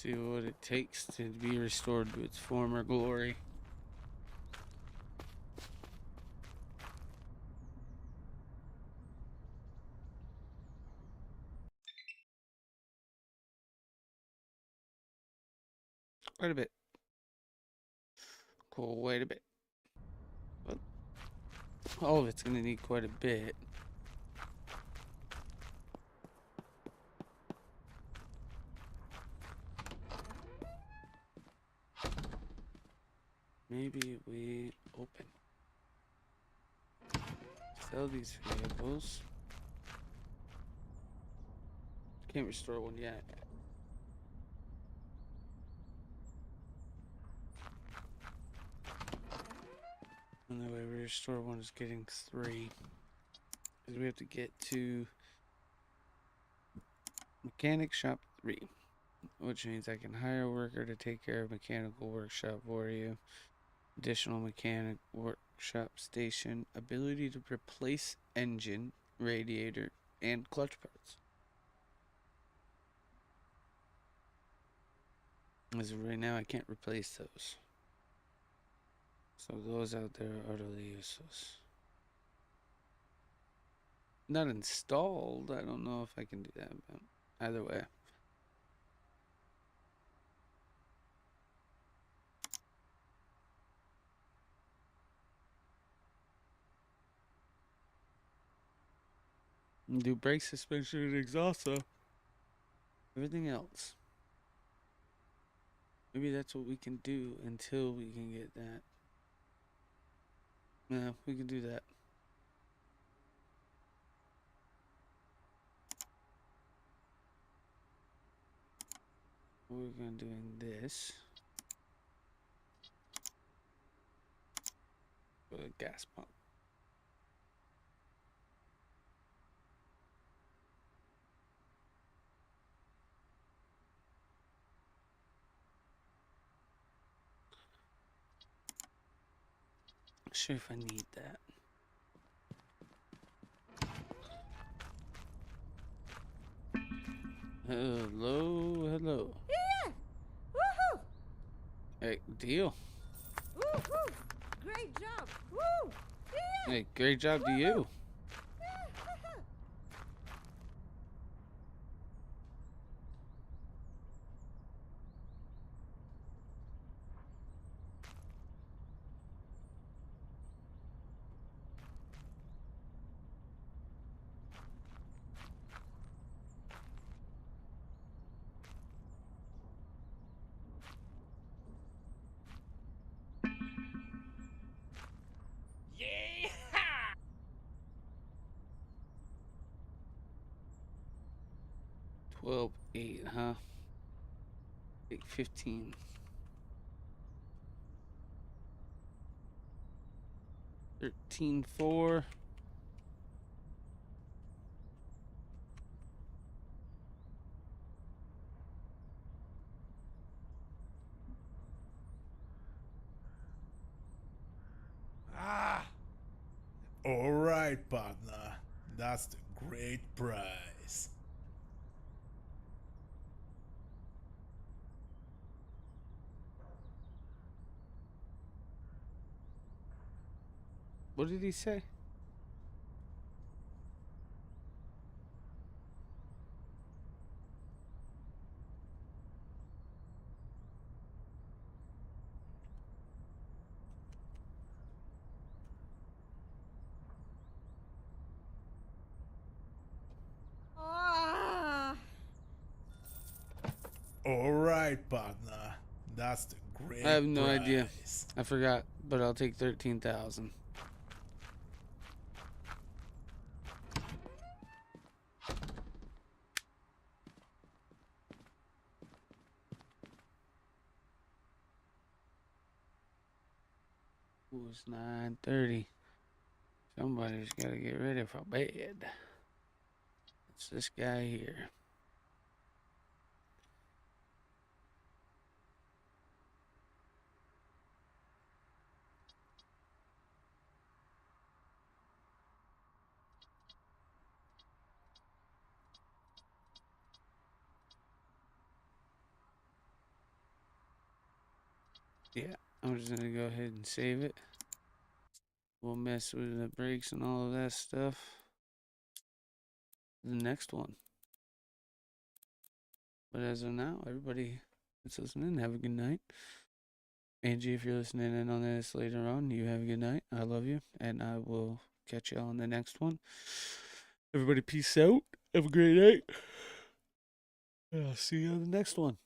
Speaker 1: See what it takes to be restored to its former glory. Quite a bit. Quite a bit. But all of it's going to need quite a bit. Maybe we open. Sell these vehicles. Can't restore one yet. And the way we restore one is getting 3. Because we have to get to mechanic shop 3. Which means I can hire a worker to take care of mechanical workshop for you. Additional mechanic workshop station. Ability to replace engine, radiator, and clutch parts. As of right now, I can't replace those. So those out there are utterly useless. Not installed. I don't know if I can do that, but either way. Do brake suspension and exhaust though. Everything else. Maybe that's what we can do until we can get that. Yeah, we can do that. We're gonna doing this. With a gas pump. Not sure if I need that. Hello, hello.
Speaker 11: Yeah! Woohoo!
Speaker 1: Hey, deal.
Speaker 11: Woohoo! Great job! Woo! Yeah!
Speaker 1: Hey, great job to you.
Speaker 4: Yeah!
Speaker 1: 12-8, huh? Take 15. $13.4.
Speaker 4: Ah! All right, partner. That's the great prize.
Speaker 1: What did he say?
Speaker 11: Ah!
Speaker 4: All right, partner. That's the great
Speaker 1: I have no
Speaker 4: prize.
Speaker 1: idea. I forgot, but I'll take 13,000. Ooh, it's 9:30. Somebody's got to get ready for bed. It's this guy here. Yeah, I'm just gonna go ahead and save it. We'll mess with the brakes and all of that stuff. The next one. But as of now, everybody that's listening, have a good night. Angie, if you're listening in on this later on, you have a good night. I love you, and I will catch you on the next one. Everybody, peace out. Have a great night. I'll see you on the next one.